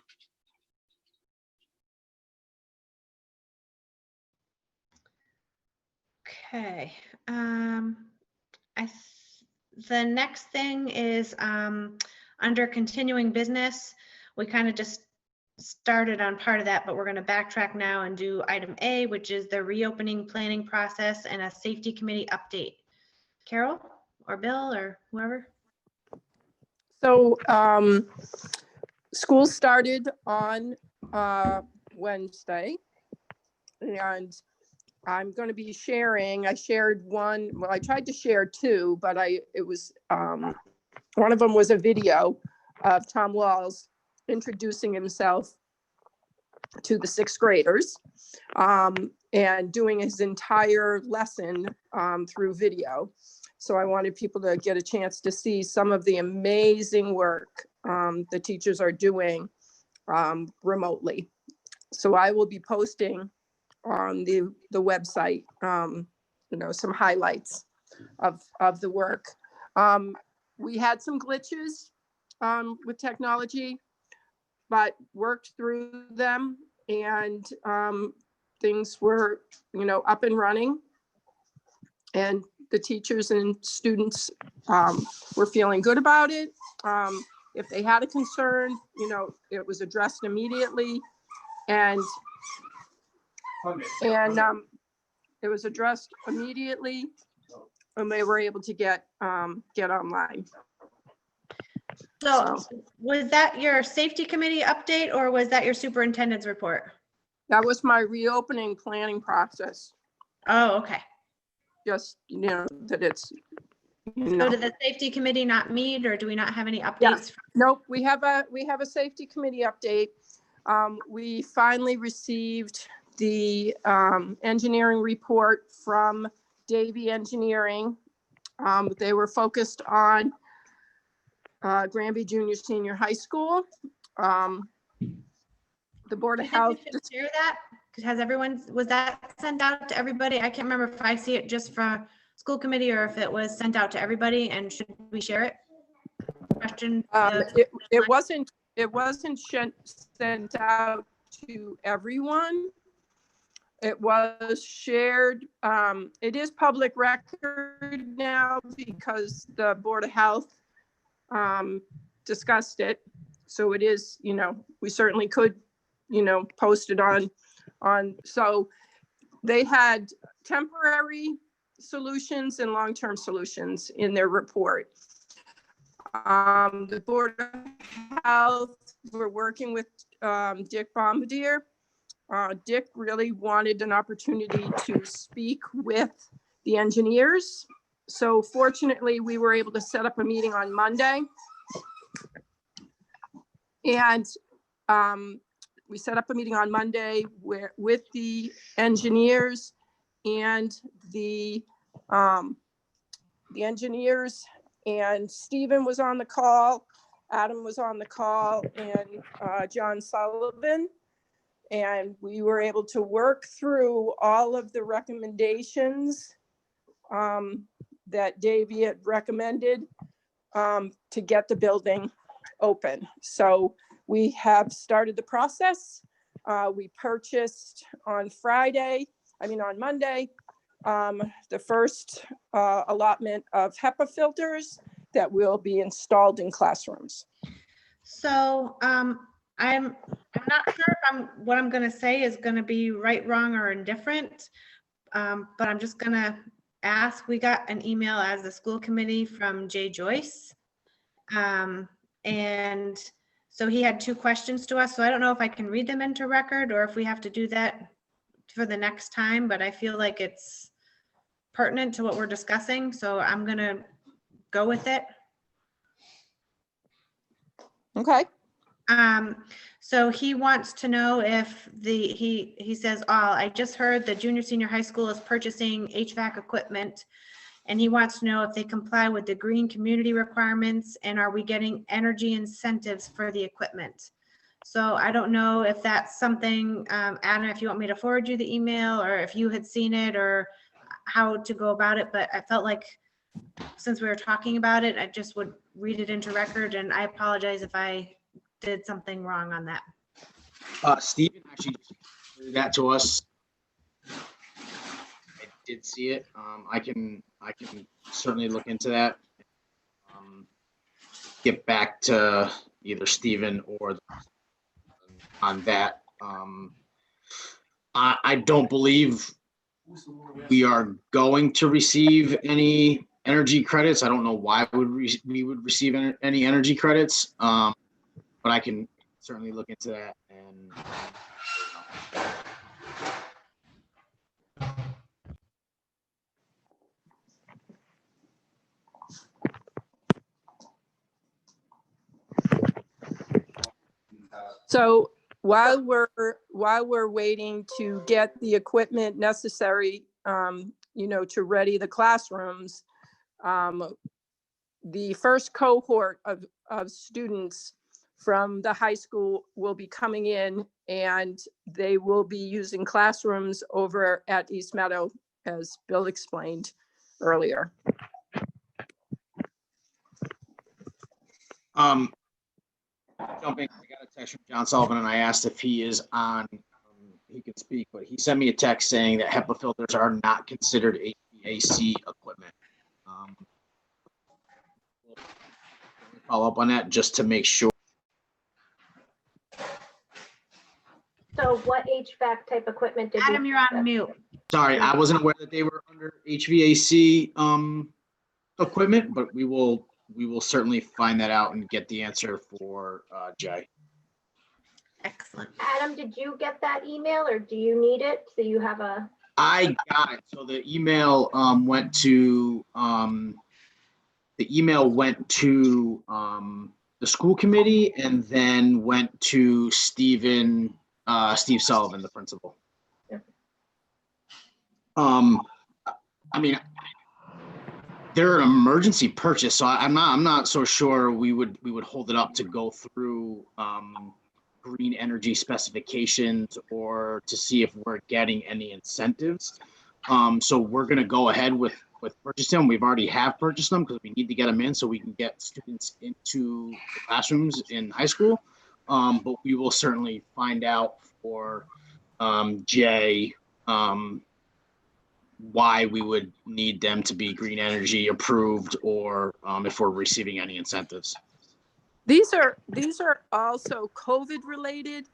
Okay. The next thing is under continuing business. We kind of just started on part of that, but we're going to backtrack now and do item A, which is the reopening planning process and a safety committee update. Carol or Bill or whoever? So school started on Wednesday, and I'm going to be sharing. I shared one. Well, I tried to share two, but it was one of them was a video of Tom Walls introducing himself to the sixth graders and doing his entire lesson through video. So I wanted people to get a chance to see some of the amazing work the teachers are doing remotely. So I will be posting on the website, some highlights of the work. We had some glitches with technology, but worked through them, and things were, up and running. And the teachers and students were feeling good about it. If they had a concern, it was addressed immediately, and it was addressed immediately, and they were able to get online. So was that your safety committee update, or was that your superintendent's report? That was my reopening planning process. Oh, okay. Just, that it's, So did the safety committee not meet, or do we not have any updates? Yeah. Nope, we have a safety committee update. We finally received the engineering report from Davie Engineering. They were focused on Granby Junior Senior High School. The Board of Health. Share that? Was that sent out to everybody? I can't remember if I see it just from school committee or if it was sent out to everybody, and should we share it? Question. It wasn't sent out to everyone. It was shared. It is public record now because the Board of Health discussed it. So it is, we certainly could, post it on. So they had temporary solutions and long-term solutions in their report. The Board of Health, we're working with Dick Bombardier. Dick really wanted an opportunity to speak with the engineers. So fortunately, we were able to set up a meeting on Monday. And we set up a meeting on Monday with the engineers, and the engineers, and Stephen was on the call, Adam was on the call, and John Sullivan. And we were able to work through all of the recommendations that Davie had recommended to get the building open. So we have started the process. We purchased on Monday, the first allotment of HEPA filters that will be installed in classrooms. So I'm not sure if what I'm going to say is going to be right, wrong, or indifferent, but I'm just going to ask. We got an email as the school committee from Jay Joyce, and so he had two questions to us. So I don't know if I can read them into record or if we have to do that for the next time, but I feel like it's pertinent to what we're discussing. So I'm going to go with it. Okay. So he wants to know if he says, I just heard the junior senior high school is purchasing HVAC equipment, and he wants to know if they comply with the green community requirements, and are we getting energy incentives for the equipment? So I don't know if that's something, Adam, if you want me to forward you the email, or if you had seen it, or how to go about it, but I felt like since we were talking about it, I just would read it into record, and I apologize if I did something wrong on that. Stephen actually did that to us. I did see it. I can certainly look into that. Get back to either Stephen or on that. I don't believe we are going to receive any energy credits. I don't know why we would receive any energy credits, but I can certainly look into that. And So while we're waiting to get the equipment necessary, to ready the classrooms, the first cohort of students from the high school will be coming in, and they will be using classrooms over at East Meadow, as Bill explained earlier. Jumping, I got a text from John Sullivan, and I asked if he is on. He could speak, but he sent me a text saying that HEPA filters are not considered HVAC equipment. We'll follow up on that just to make sure. So what HVAC type equipment did Adam, you're on mute. Sorry, I wasn't aware that they were under HVAC equipment, but we will certainly find that out and get the answer for Jay. Excellent. Adam, did you get that email, or do you need it? So you have a, I got it. So the email went to the school committee, and then went to Steve Sullivan, the principal. Yeah. I mean, they're an emergency purchase, so I'm not so sure we would hold it up to go through green energy specifications or to see if we're getting any incentives. So we're going to go ahead with purchasing them. We've already have purchased them because we need to get them in so we can get students into the classrooms in high school. But we will certainly find out for Jay why we would need them to be green energy approved, or if we're receiving any incentives. These are also COVID related.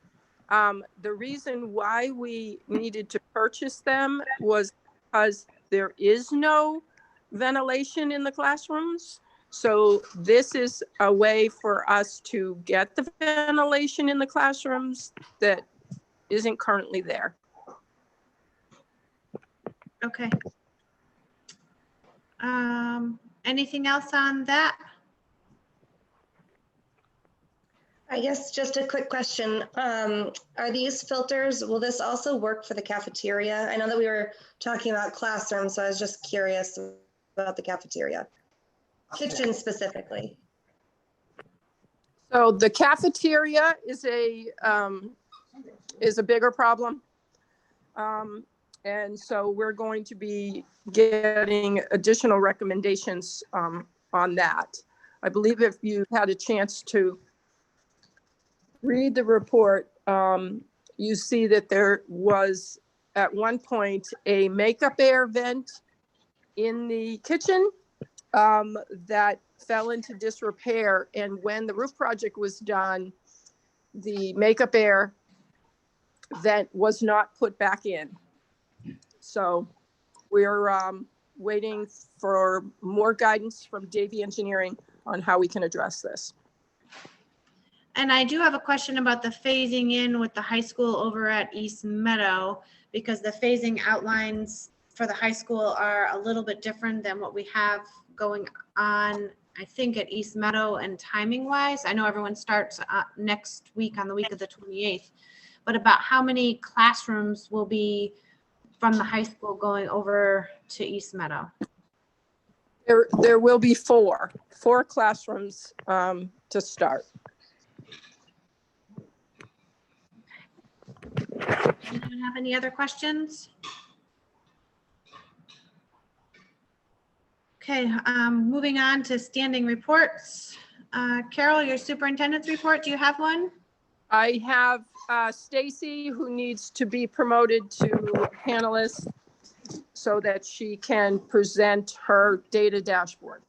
The reason why we needed to purchase them was because there is no ventilation in the classrooms. So this is a way for us to get the ventilation in the classrooms that isn't currently there. Okay. Anything else on that? I guess just a quick question. Are these filters, will this also work for the cafeteria? I know that we were talking about classrooms, so I was just curious about the cafeteria. Kitchen specifically. So the cafeteria is a bigger problem. And so we're going to be getting additional recommendations on that. I believe if you had a chance to read the report, you see that there was at one point a makeup air vent in the kitchen that fell into disrepair. And when the roof project was done, the makeup air vent was not put back in. So we're waiting for more guidance from Davey Engineering on how we can address this. And I do have a question about the phasing in with the high school over at East Meadow, because the phasing outlines for the high school are a little bit different than what we have going on, I think, at East Meadow and timing wise. I know everyone starts next week on the week of the 28th, but about how many classrooms will be from the high school going over to East Meadow? There will be four classrooms to start. Anyone have any other questions? Okay, moving on to standing reports. Carol, your superintendent's report, do you have one? I have Stacy, who needs to be promoted to panelist so that she can present her data dashboard.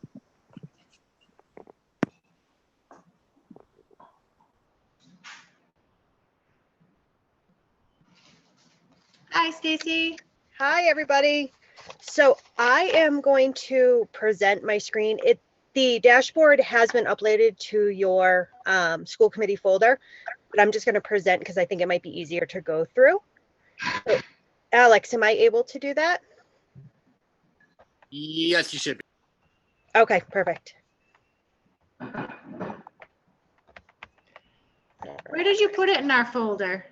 Hi, Stacy. Hi, everybody. So I am going to present my screen. The dashboard has been uploaded to your school committee folder, but I'm just going to present because I think it might be easier to go through. So, Alex, am I able to do that? Yes, you should be. Okay, perfect. Where did you put it in our folder?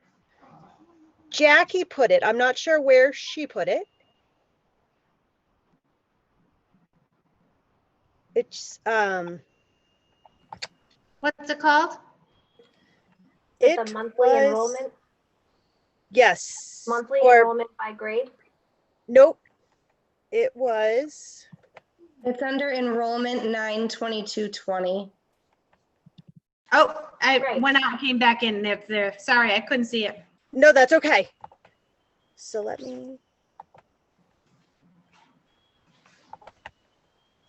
Jackie put it. I'm not sure where she put it. It's What's it called? Is it it the monthly was- enrollment, Yes. monthly Or enrollment by grade? nope. It was It's under enrollment 9/22/20. Oh, I Right. went out and came back in there. Sorry, I couldn't see it. no, that's okay. So let me.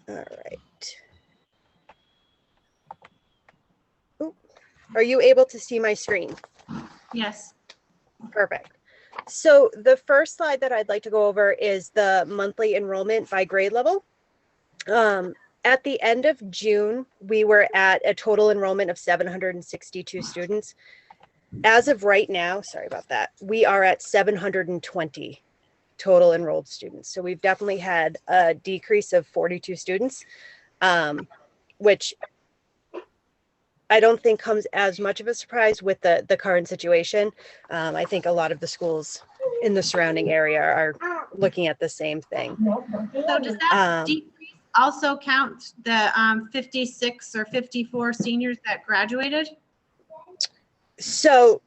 All right. Oop. Are you able to see my screen? Yes. Perfect. So the first slide that I'd like to go over is the monthly enrollment by grade level. At the end of June, we were at a total enrollment of 762 students. As of right now, sorry about that, we are at 720 total enrolled students. So we've definitely had a decrease of 42 students, which I don't think comes as much of a surprise with the current situation. I think a lot of the schools in the surrounding area are looking at the same thing. So does that decrease also count the 56 or 54 seniors that graduated? So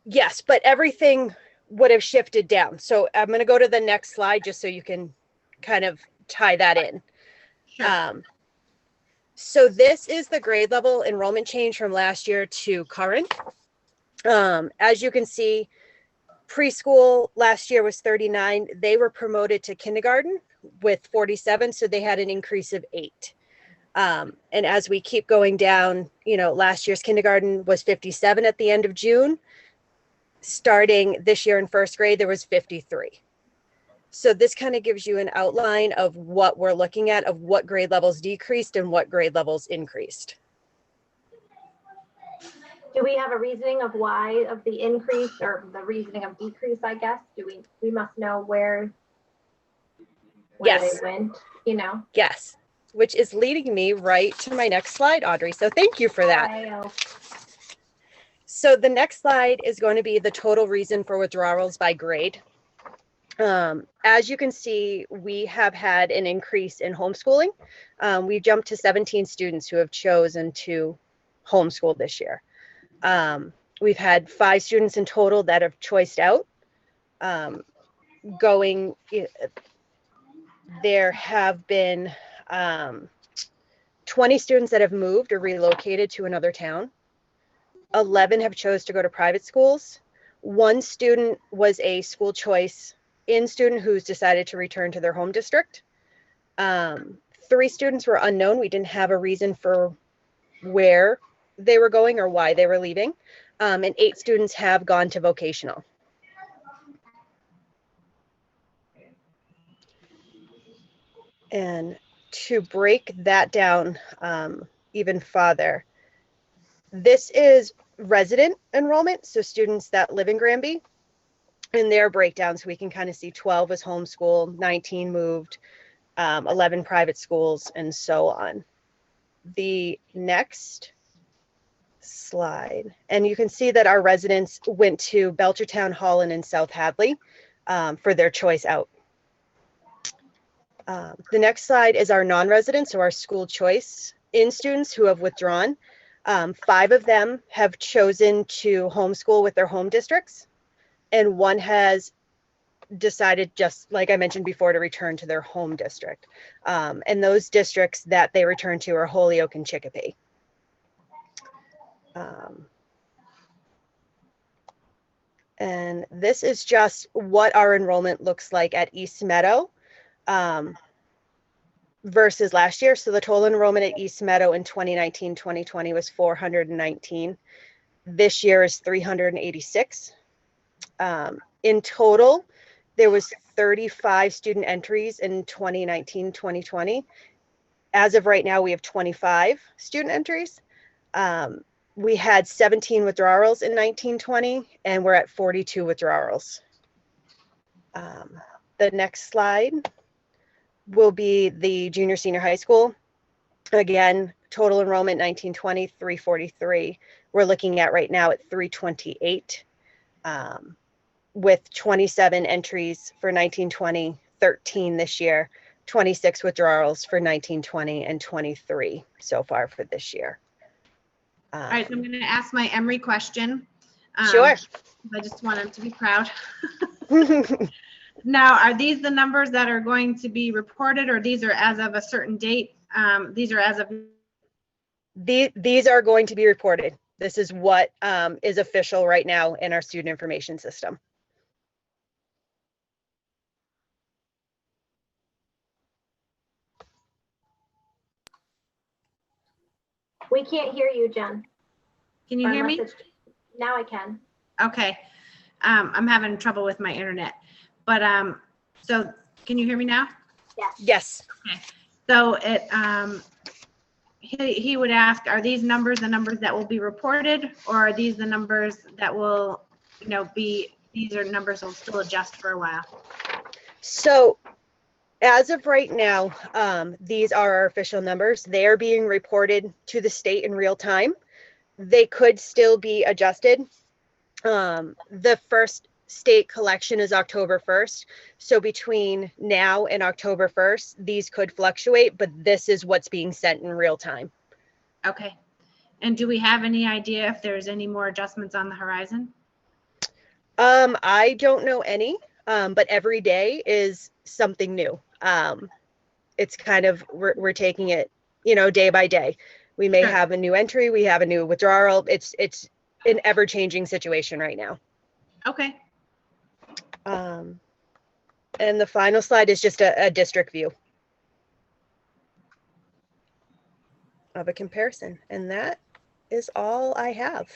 yes, but everything would have shifted down. So I'm going to go to the next slide just so you can kind of tie that in. Sure. So this is the grade level enrollment change from last year to current. As you can see, preschool last year was 39. They were promoted to kindergarten with 47, so they had an increase of 8. And as we keep going down, last year's kindergarten was 57 at the end of June. Starting this year in first grade, there was 53. So this kind of gives you an outline of what we're looking at, of what grade levels decreased and what grade levels increased. Do we have a reasoning of why of the increase or the reasoning of decrease, I guess? We must know where Yes. they went, Yes, which is leading me right to my next slide, Audrey. So thank you for that. So the next slide is going to be the total reason for withdrawals by grade. As you can see, we have had an increase in homeschooling. We've jumped to 17 students who have chosen to homeschool this year. We've had 5 students in total that have choiced out. There have been 20 students that have moved or relocated to another town. 11 have chose to go to private schools. 1 student was a school choice in student who's decided to return to their home district. 3 students were unknown. We didn't have a reason for where they were going or why they were leaving. And 8 students have gone to vocational. And to break that down even farther, this is resident enrollment, so students that live in Granby, and their breakdown, so we can kind of see 12 was homeschooled, 19 moved, 11 private schools, and so on. The next slide, and you can see that our residents went to Belchertown, Holland, and South Hadley for their choice out. The next slide is our non-residents, so our school choice in students who have withdrawn. 5 of them have chosen to homeschool with their home districts, and 1 has decided, just like I mentioned before, to return to their home district. And those districts that they return to are Holyoke and Chicopee. And this is just what our enrollment looks like at East Meadow versus last year. So the total enrollment at East Meadow in 2019-2020 was 419. This year is 386. In total, there was 35 student entries in 2019-2020. As of right now, we have 25 student entries. We had 17 withdrawals in 1920, and we're at 42 withdrawals. The next slide will be the junior senior high school. Again, total enrollment 1920, 343. We're looking at right now at 328, with 27 entries for 1920, 13 this year, 26 withdrawals for 1920, and 23 so far for this year. All right, so I'm going to ask my Emory question. Sure. I just want him to be proud. Now, are these the numbers that are going to be reported, or these are as of a certain date? These are as of. These are going to be reported. This is what is official right now in our student information system. We can't hear you, Jen. Can you hear me? Now I can. Okay. I'm having trouble with my internet, but so can you hear me now? Yes. Yes. Okay. So it he would ask, are these numbers the numbers that will be reported, or are these the numbers that will, you know, these are numbers will still adjust for a while? So as of right now, these are our official numbers. They are being reported to the state in real time. They could still be adjusted. The first state collection is October 1st. So between now and October 1st, these could fluctuate, but this is what's being sent in real time. Okay. And do we have any idea if there's any more adjustments on the horizon? I don't know any, but every day is something new. It's kind of, we're taking it, you know, day by day. We may have a new entry, we have a new withdrawal. It's an ever-changing situation right now. Okay. And the final slide is just a district view of a comparison. And that is all I have.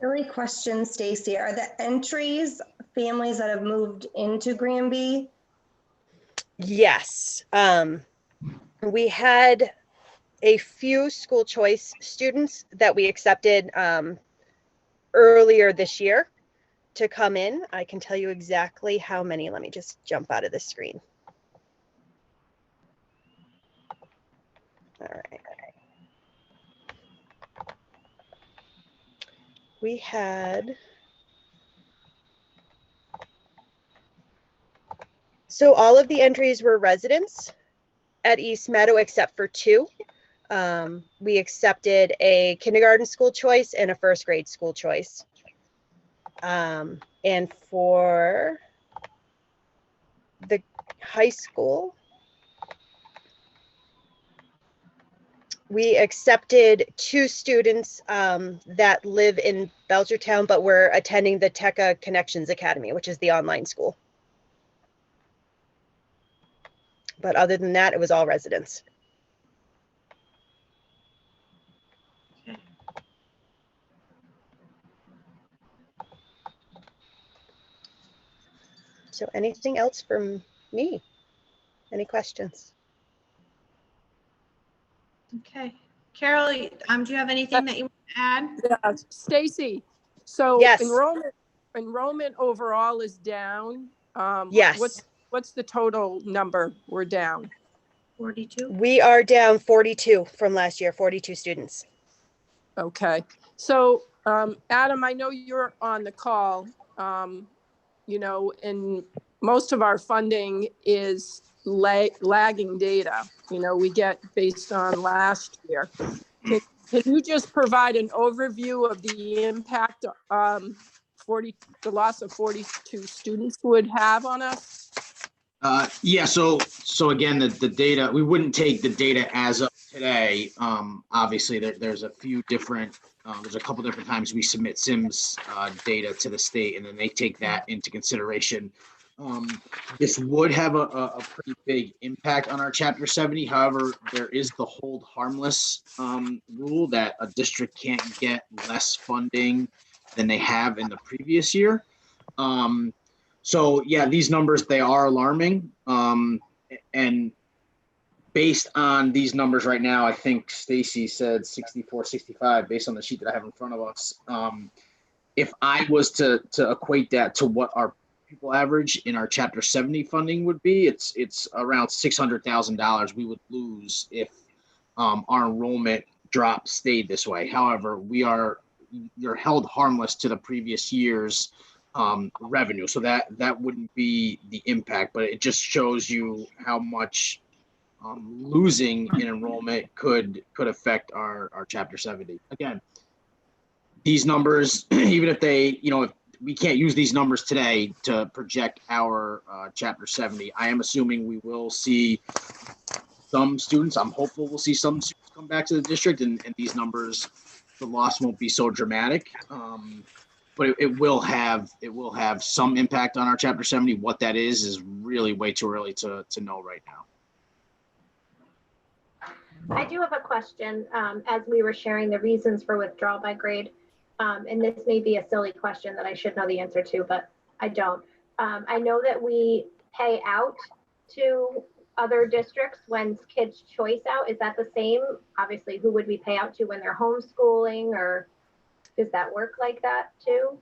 Silly question, Stacy. Are the entries families that have moved into Granby? Yes. We had a few school choice students that we accepted earlier this year to come in. I can tell you exactly how many. Let me just jump out of the screen. All right. We had, so all of the entries were residents at East Meadow except for 2. We accepted a kindergarten school choice and a first grade school choice. And for the high school, we accepted 2 students that live in Belchertown, but were attending the TECA Connections Academy, which is the online school. But other than that, it was all residents. Okay. So anything else from me? Any questions? Okay. Carol, do you have anything that you want to add? Yeah, Stacy, so Yes. enrollment overall is down. Yes. What's the total number we're down? 42. We are down 42 from last year, 42 students. Okay, so Adam, I know you're on the call, you know, and most of our funding is lagging data, you know, we get based on last year. Can you just provide an overview of the impact the loss of 42 students would have on us? Yeah, so again, the data, we wouldn't take the data as of today. Obviously, there's a few different, there's a couple different times we submit SIMS data to the state, and then they take that into consideration. This would have a pretty big impact on our Chapter 70. However, there is the hold harmless rule that a district can't get less funding than they have in the previous year. So yeah, these numbers, they are alarming. And based on these numbers right now, I think Stacy said 64, 65, based on the sheet that I have in front of us. If I was to equate that to what our people average in our Chapter 70 funding would be, it's around $600,000 we would lose if our enrollment drop stayed this way. However, you're held harmless to the previous year's revenue, so that wouldn't be the impact, but it just shows you how much losing in enrollment could affect our Chapter 70. Again, these numbers, even if they, if we can't use these numbers today to project our Chapter 70, I am assuming we will see some students, I'm hopeful we'll see some students come back to the district, and these numbers, the loss won't be so dramatic. But it will have some impact on our Chapter 70. What that is really way too early to know right now. I do have a question as we were sharing the reasons for withdrawal by grade. And this may be a silly question that I should know the answer to, but I don't. I know that we pay out to other districts when kids choice out. Is that the same? Obviously, who would we pay out to when they're homeschooling, or does that work like that too?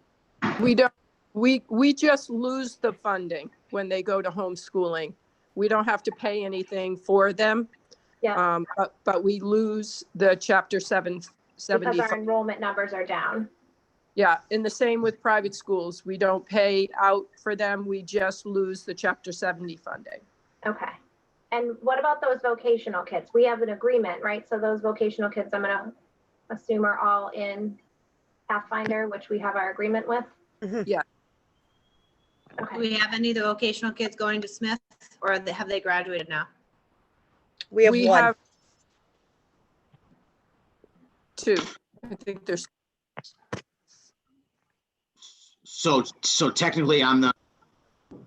We don't. We just lose the funding when they go to homeschooling. We don't have to pay anything for them. Yeah. But we lose the Chapter 70. Because our enrollment numbers are down. Yeah, and the same with private schools. We don't pay out for them. We just lose the Chapter 70 funding. Okay. And what about those vocational kids? We have an agreement, right? So those vocational kids, I'm going to assume, are all in Pathfinder, which we have our agreement with? Yeah. Do we have any of the vocational kids going to Smith, or have they graduated now? We have one. Have two. I think there's. So technically, on the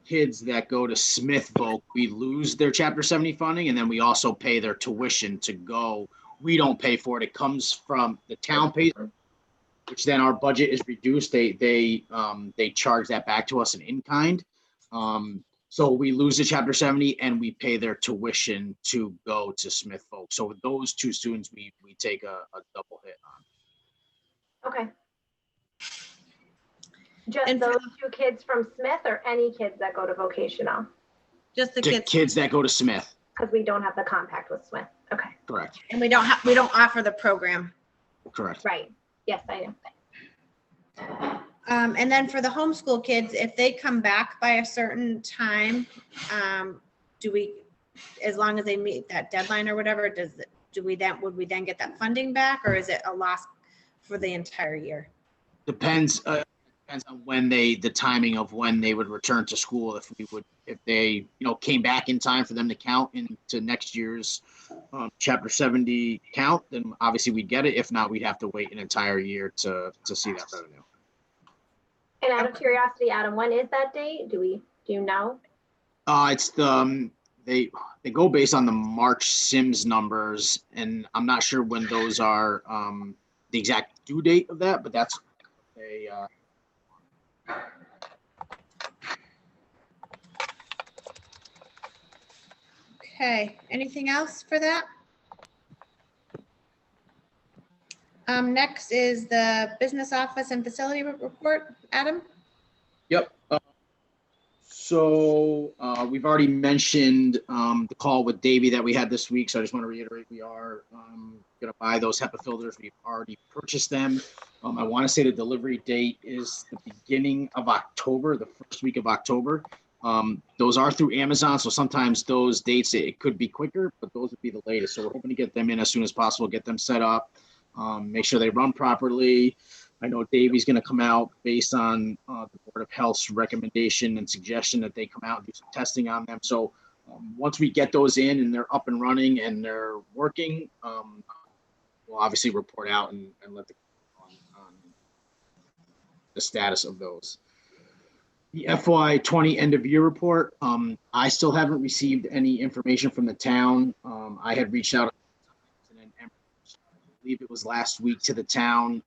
kids that go to Smith Voc, we lose their Chapter 70 funding, and then we also pay their tuition to go. We don't pay for it. It comes from the town pays, which then our budget is reduced. They charge that back to us in kind. So we lose the Chapter 70 and we pay their tuition to go to Smith Voc. So with those two students, we take a double hit on. Okay. Just those two kids from Smith, or any kids that go to vocational? Just the kids that go to Smith. Because we don't have the compact with Smith. Okay. Correct. And we don't offer the program. Correct. Right. Yes, I know. And then for the homeschool kids, if they come back by a certain time, as long as they meet that deadline or whatever, would we then get that funding back, or is it a loss for the entire year? Depends on when the timing of when they would return to school. If they came back in time for them to count into next year's Chapter 70 count, then obviously we'd get it. If not, we'd have to wait an entire year to see that revenue. And out of curiosity, Adam, when is that date? Do you know? It's they go based on the March SIMS numbers, and I'm not sure when those are the exact due date of that, but that's Okay, anything else for that? Next is the business office and facility report. Adam? Yep. So we've already mentioned the call with Davey that we had this week. So I just want to reiterate, we are going to buy those HEPA filters. We've already purchased them. I want to say the delivery date is the beginning of October, the first week of October. Those are through Amazon. So sometimes those dates, it could be quicker, but those would be the latest. So we're hoping to get them in as soon as possible, get them set up, make sure they run properly. I know Davey's going to come out based on the Board of Health's recommendation and suggestion that they come out and do some testing on them. So once we get those in and they're up and running and they're working, we'll obviously report out and let on the status of those. The FY20 end of year report, I still haven't received any information from the town. I had reached out, I believe it was last week, to the town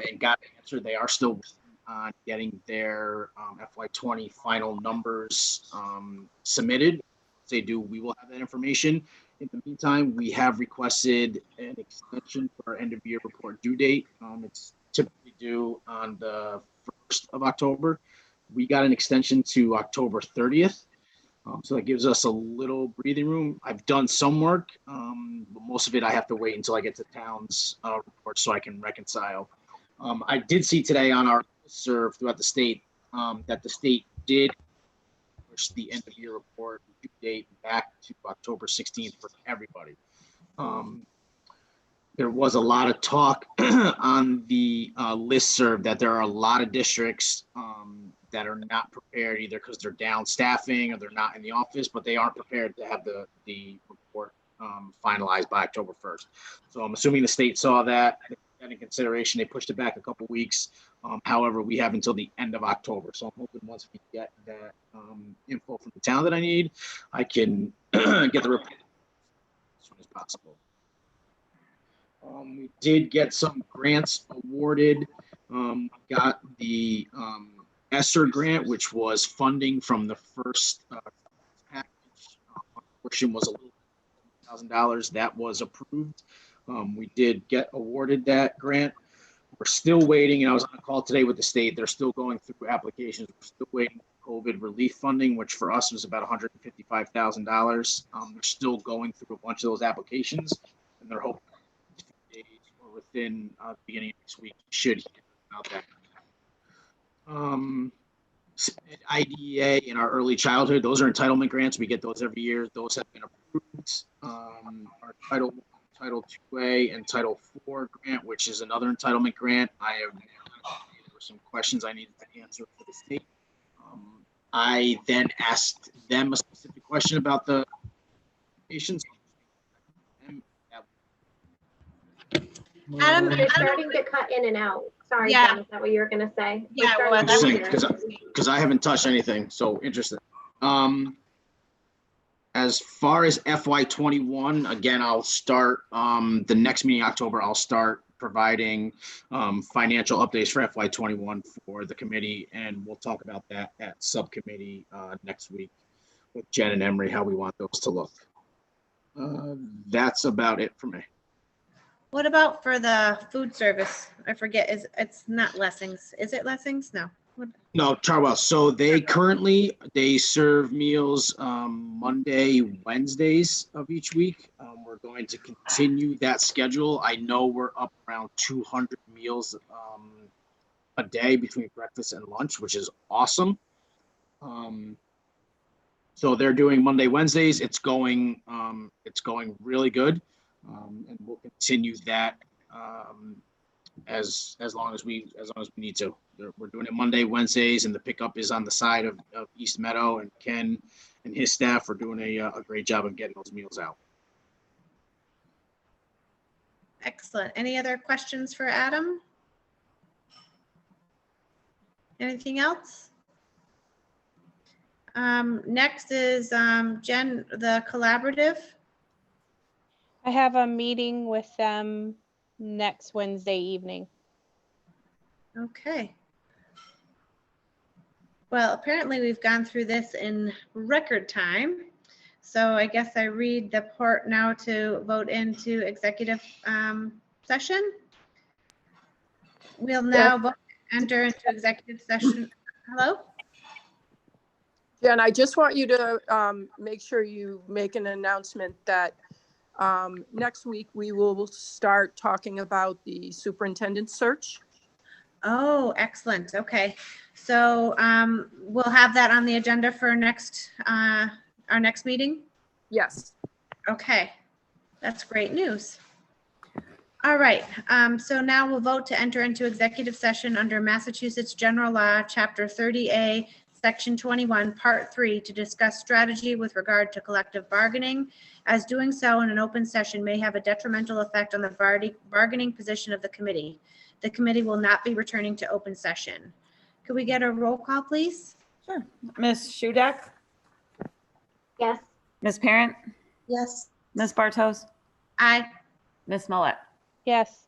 and got an answer. They are still working on getting their FY20 final numbers submitted. If they do, we will have that information. In the meantime, we have requested an extension for our end of year report due date. It's typically due on the 1st of October. We got an extension to October 30th. So that gives us a little breathing room. I've done some work, but most of it I have to wait until I get to town's report so I can reconcile. I did see today on our serve throughout the state that the state did push the end of year report due date back to October 16th for everybody. There was a lot of talk on the listserv that there are a lot of districts that are not prepared either because they're down staffing or they're not in the office, but they aren't prepared to have the report finalized by October 1st. So I'm assuming the state saw that in consideration. They pushed it back a couple weeks. However, we have until the end of October. So I'm hoping once we get that info from the town that I need, I can get the report as soon as possible. We did get some grants awarded. Got the ESSER grant, which was funding from the first package. Portion was $1,000. That was approved. We did get awarded that grant. We're still waiting, and I was on a call today with the state. They're still going through applications. We're still waiting for COVID relief funding, which for us was about $155,000. They're still going through a bunch of those applications, and they're hoping or within the beginning of next week should hear about that. IDEA in our early childhood, those are entitlement grants. We get those every year. Those have been approved. Our Title 2A and Title 4 grant, which is another entitlement grant. There were some questions I needed to answer for the state. I then asked them a specific question about the patients. Adam, You're starting to cut in and out. Sorry, Yeah. Jen, is that what you were gonna say? Yeah, We're well, starting that to was- hear. Because I haven't touched anything, so interested. As far as FY21, again, I'll start the next meeting in October. I'll start providing financial updates for FY21 for the committee, and we'll talk about that at subcommittee next week with Jen and Emery, how we want those to look. That's about it for me. What about for the food service? I forget, it's not Lessings. Is it Lessings? No. No, Charwell. So they serve meals Monday, Wednesdays of each week. We're going to continue that schedule. I know we're up around 200 meals a day between breakfast and lunch, which is awesome. So they're doing Monday, Wednesdays. It's going really good, and we'll continue that as long as we need to. We're doing it Monday, Wednesdays, and the pickup is on the side of East Meadow, and Ken and his staff are doing a great job of getting those meals out. Excellent. Any other questions for Adam? Anything else? Next is Jen, the collaborative. I have a meeting with them next Wednesday evening. Okay. Well, apparently we've gone through this in record time. So I guess I read the part now to vote into executive session. We'll now enter into executive session. Hello? Jen, I just want you to make sure you make an announcement that next week we will start talking about the superintendent search. Oh, excellent. Okay. So we'll have that on the agenda for our next meeting. Yes. Okay. That's great news. All right, so now we'll vote to enter into executive session under Massachusetts General Law, Chapter 30A, Section 21, Part 3, to discuss strategy with regard to collective bargaining, as doing so in an open session may have a detrimental effect on the bargaining position of the committee. The committee will not be returning to open session. Could we get a roll call, please? Sure. Ms. Shudak, Yes. Ms. Parent, Yes. Ms. Bartos, Aye. Ms. Smollett. Yes.